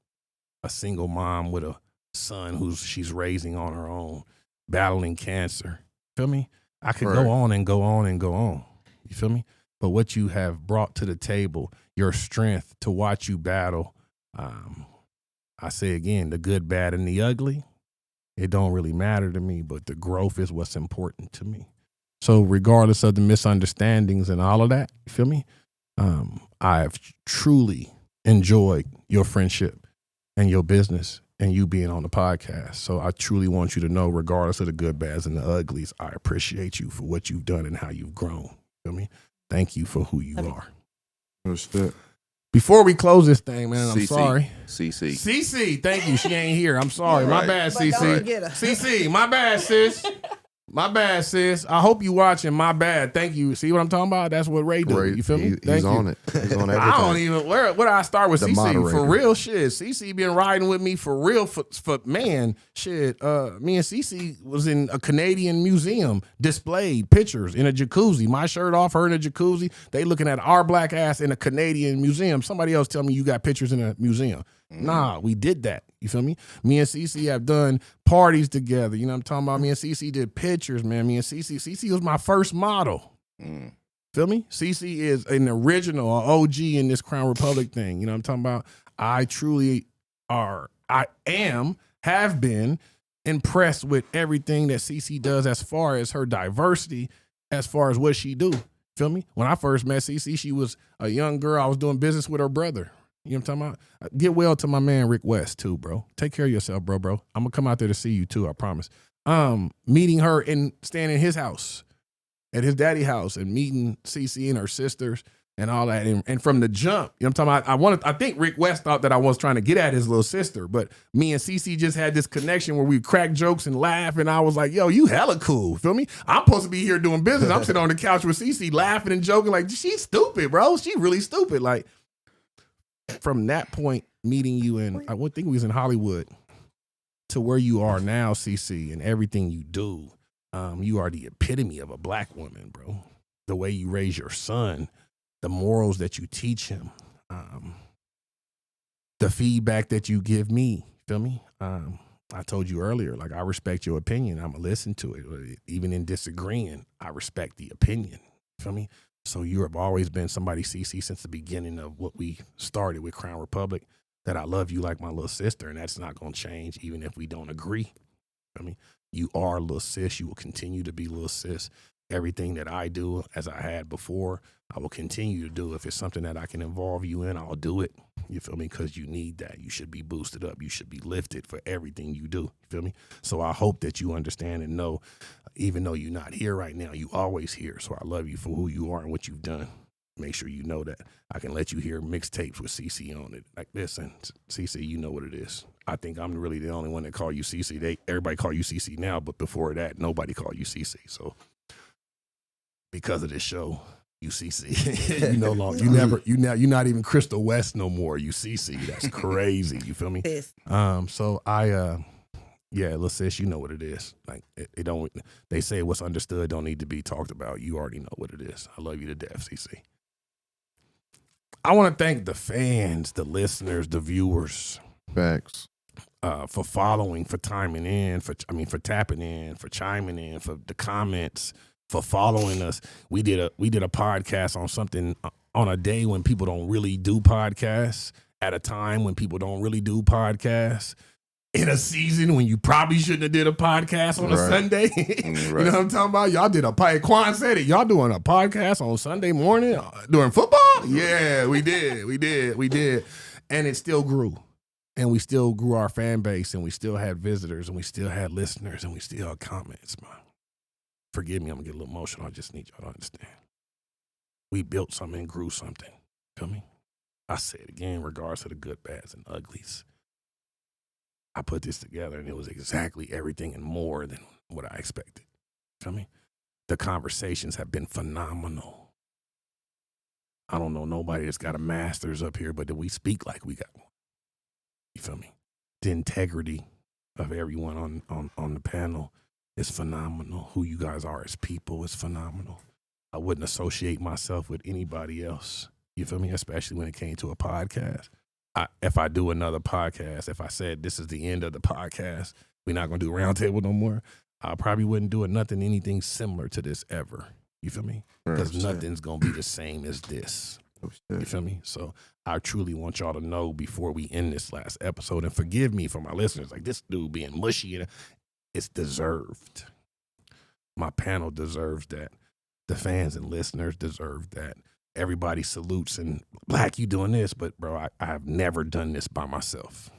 A single mom with a son she's raising on her own, battling cancer. Feel me? I could go on and go on and go on. You feel me? But what you have brought to the table, your strength to watch you battle, I say again, the good, bad, and the ugly, it don't really matter to me, but the growth is what's important to me. So regardless of the misunderstandings and all of that, you feel me? I've truly enjoyed your friendship and your business and you being on the podcast. So I truly want you to know, regardless of the good, bads, and the uglies, I appreciate you for what you've done and how you've grown. Feel me? Thank you for who you are. Respect. Before we close this thing, man, I'm CC. sorry. CC, thank you. She ain't here. I'm sorry. My bad, But don't CC. forget her. CC, my bad, sis. My bad, sis. I hope you watching. My bad. Thank you. See what I'm talking about? That's what Ray do. You feel me? He's on it. He's on everything. I don't even. Where do I start with The CC? moderator. For real shit. CC been riding with me for real. For man, shit. Me and CC was in a Canadian museum, displayed pictures in a jacuzzi. My shirt off, her in a jacuzzi. They looking at our black ass in a Canadian museum. Somebody else tell me you got pictures in a museum. Nah, we did that. You feel me? Me and CC have done parties together. You know what I'm talking about? Me and CC did pictures, man. Me and CC was my first model. Feel me? CC is an original, an OG in this Crown Republic thing. You know what I'm talking about? I truly have been impressed with everything that CC does as far as her diversity, as far as what she do. Feel me? When I first met CC, she was a young girl. I was doing business with her brother. You know what I'm talking about? Get well to my man Rick West too, bro. Take care of yourself, bro. I'm gonna come out there to see you too, I promise. Meeting her and staying in his house, at his daddy's house, and meeting CC and her sisters and all that. And from the jump, you know what I'm talking about? I think Rick West thought that I was trying to get at his little sister, but me and CC just had this connection where we crack jokes and laugh, and I was like, yo, you hella cool. Feel me? I'm supposed to be here doing business. I'm sitting on the couch with CC laughing and joking like, she's stupid, bro. She really stupid. Like, from that point, meeting you in, I think we was in Hollywood, to where you are now, CC, and everything you do, you are the epitome of a black woman, bro. The way you raise your son, the morals that you teach him, the feedback that you give me, feel me? I told you earlier, like, I respect your opinion. I'm going to listen to it. Even in disagreeing, I respect the opinion, feel me? So you have always been somebody, CC, since the beginning of what we started with Crown Republic, that I love you like my little sister, and that's not going to change even if we don't agree. I mean, you are little sis. You will continue to be little sis. Everything that I do, as I had before, I will continue to do. If it's something that I can involve you in, I'll do it. You feel me? Because you need that. You should be boosted up. You should be lifted for everything you do. You feel me? So I hope that you understand and know, even though you're not here right now, you always here. So I love you for who you are and what you've done. Make sure you know that. I can let you hear mixtapes with CC on it. Like, listen, CC, you know what it is. I think I'm really the only one that call you CC. Everybody call you CC now, but before that, nobody called you CC. So because of this show, you CC. You no longer, you're not even Crystal West no more. You CC. That's crazy. You feel me? So yeah, little sis, you know what it is. Like, it don't. They say what's understood don't need to be talked about. You already know what it is. I love you to death, CC. I want to thank the fans, the listeners, the viewers. Facts. For following, for timing in, for tapping in, for chiming in, for the comments, for following us. We did a podcast on something on a day when people don't really do podcasts, at a time when people don't really do podcasts, in a season when you probably shouldn't have did a podcast on a Sunday. You know what I'm talking about? Y'all did a podcast. Quan said it. Y'all doing a podcast on Sunday morning during football? Yeah, we did. And it still grew. And we still grew our fan base, and we still had visitors, and we still had listeners, and we still had comments, man. Forgive me, I'm going to get a little emotional. I just need y'all to understand. We built something and grew something. Feel me? I say it again, regards to the good, bads, and uglies. I put this together, and it was exactly everything and more than what I expected. Feel me? The conversations have been phenomenal. I don't know nobody that's got a master's up here, but we speak like we got one. You feel me? The integrity of everyone on the panel is phenomenal. Who you guys are as people is phenomenal. I wouldn't associate myself with anybody else. You feel me? Especially when it came to a podcast. If I do another podcast, if I said this is the end of the podcast, we're not going to do Roundtable no more, I probably wouldn't do anything similar to this ever. You feel me? Because nothing's going to be the same as this. You feel me? So I truly want y'all to know before we end this last episode, and forgive me for my listeners, like this dude being mushy, it's deserved. My panel deserves that. The fans and listeners deserve that. Everybody salutes and Black, you doing this, but bro, I have never done this by myself.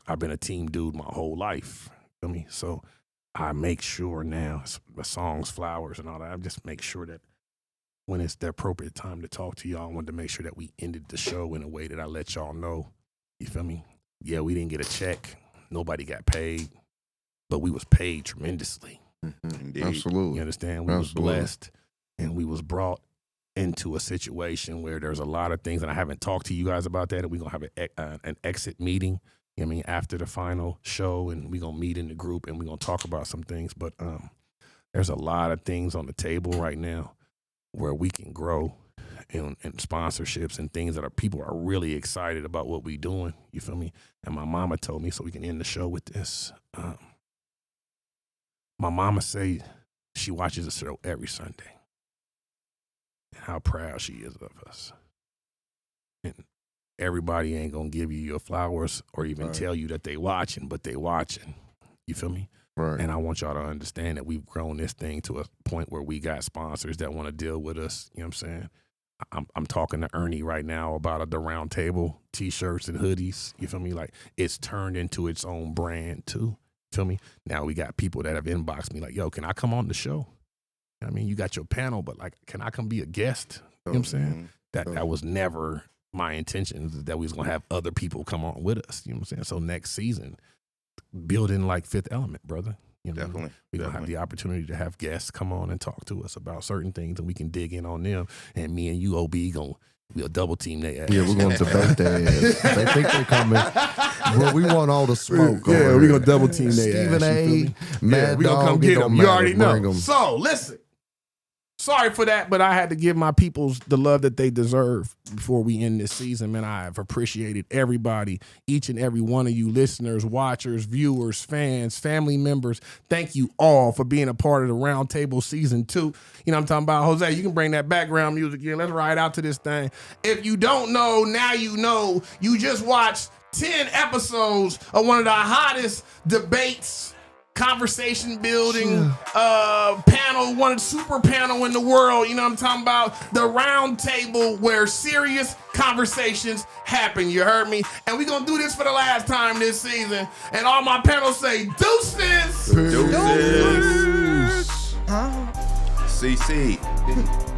I've been a team dude my whole life. Feel me? So I make sure now, the songs, flowers, and all that, I just make sure that when it's the appropriate time to talk to y'all, I wanted to make sure that we ended the show in a way that I let y'all know. You feel me? Yeah, we didn't get a check. Nobody got paid, but we was paid tremendously. Indeed. Absolutely. You understand? We was blessed, and we was brought into a situation where there's a lot of things, and I haven't talked to you guys about that, and we're going to have an exit meeting, you know what I mean, after the final show, and we're going to meet in the group, and we're going to talk about some things, but there's a lot of things on the table right now where we can grow and sponsorships and things that people are really excited about what we doing, you feel me? And my mama told me, so we can end the show with this, my mama say she watches the show every Sunday. And how proud she is of us. And everybody ain't gonna give you your flowers or even tell you that they watching, but they watching. You feel me? Right. And I want y'all to understand that we've grown this thing to a point where we got sponsors that want to deal with us. You know what I'm saying? I'm talking to Ernie right now about the Round Table t-shirts and hoodies. You feel me? Like, it's turned into its own brand too. Feel me? Now we got people that have inboxed me like, yo, can I come on the show? I mean, you got your panel, but like, can I come be a guest? You know what I'm saying? That was never my intention, that we was going to have other people come on with us. You know what I'm saying? So next season, building like Fifth Element, brother. You know, Definitely. We're going to have the opportunity to have guests come on and talk to us about certain things, and we can dig in on them. And me and you, OB, we'll double team their ass. Yeah, we're going to debate their ass. They think they coming. Bro, we want all the smoke. Yeah, we're going to double team their Stephen ass. A., Mad we going to Dog, come get them. You already know. Bring 'em. So, listen. Sorry for that, but I had to give my peoples the love that they deserve before we end this season, man. I have appreciated everybody, each and every one of you listeners, watchers, viewers, fans, family members. Thank you all for being a part of the Round Table Season 2. You know what I'm talking about? Jose, you can bring that background music in. Let's ride out to this thing. If you don't know, now you know. You just watched 10 episodes of one of the hottest debates, conversation building panel, one super panel in the world. You know what I'm talking about? The Round Table, where serious conversations happen. You heard me? And we're going to do this for the last time this season. And all my panels say deuces. Deuces. CC.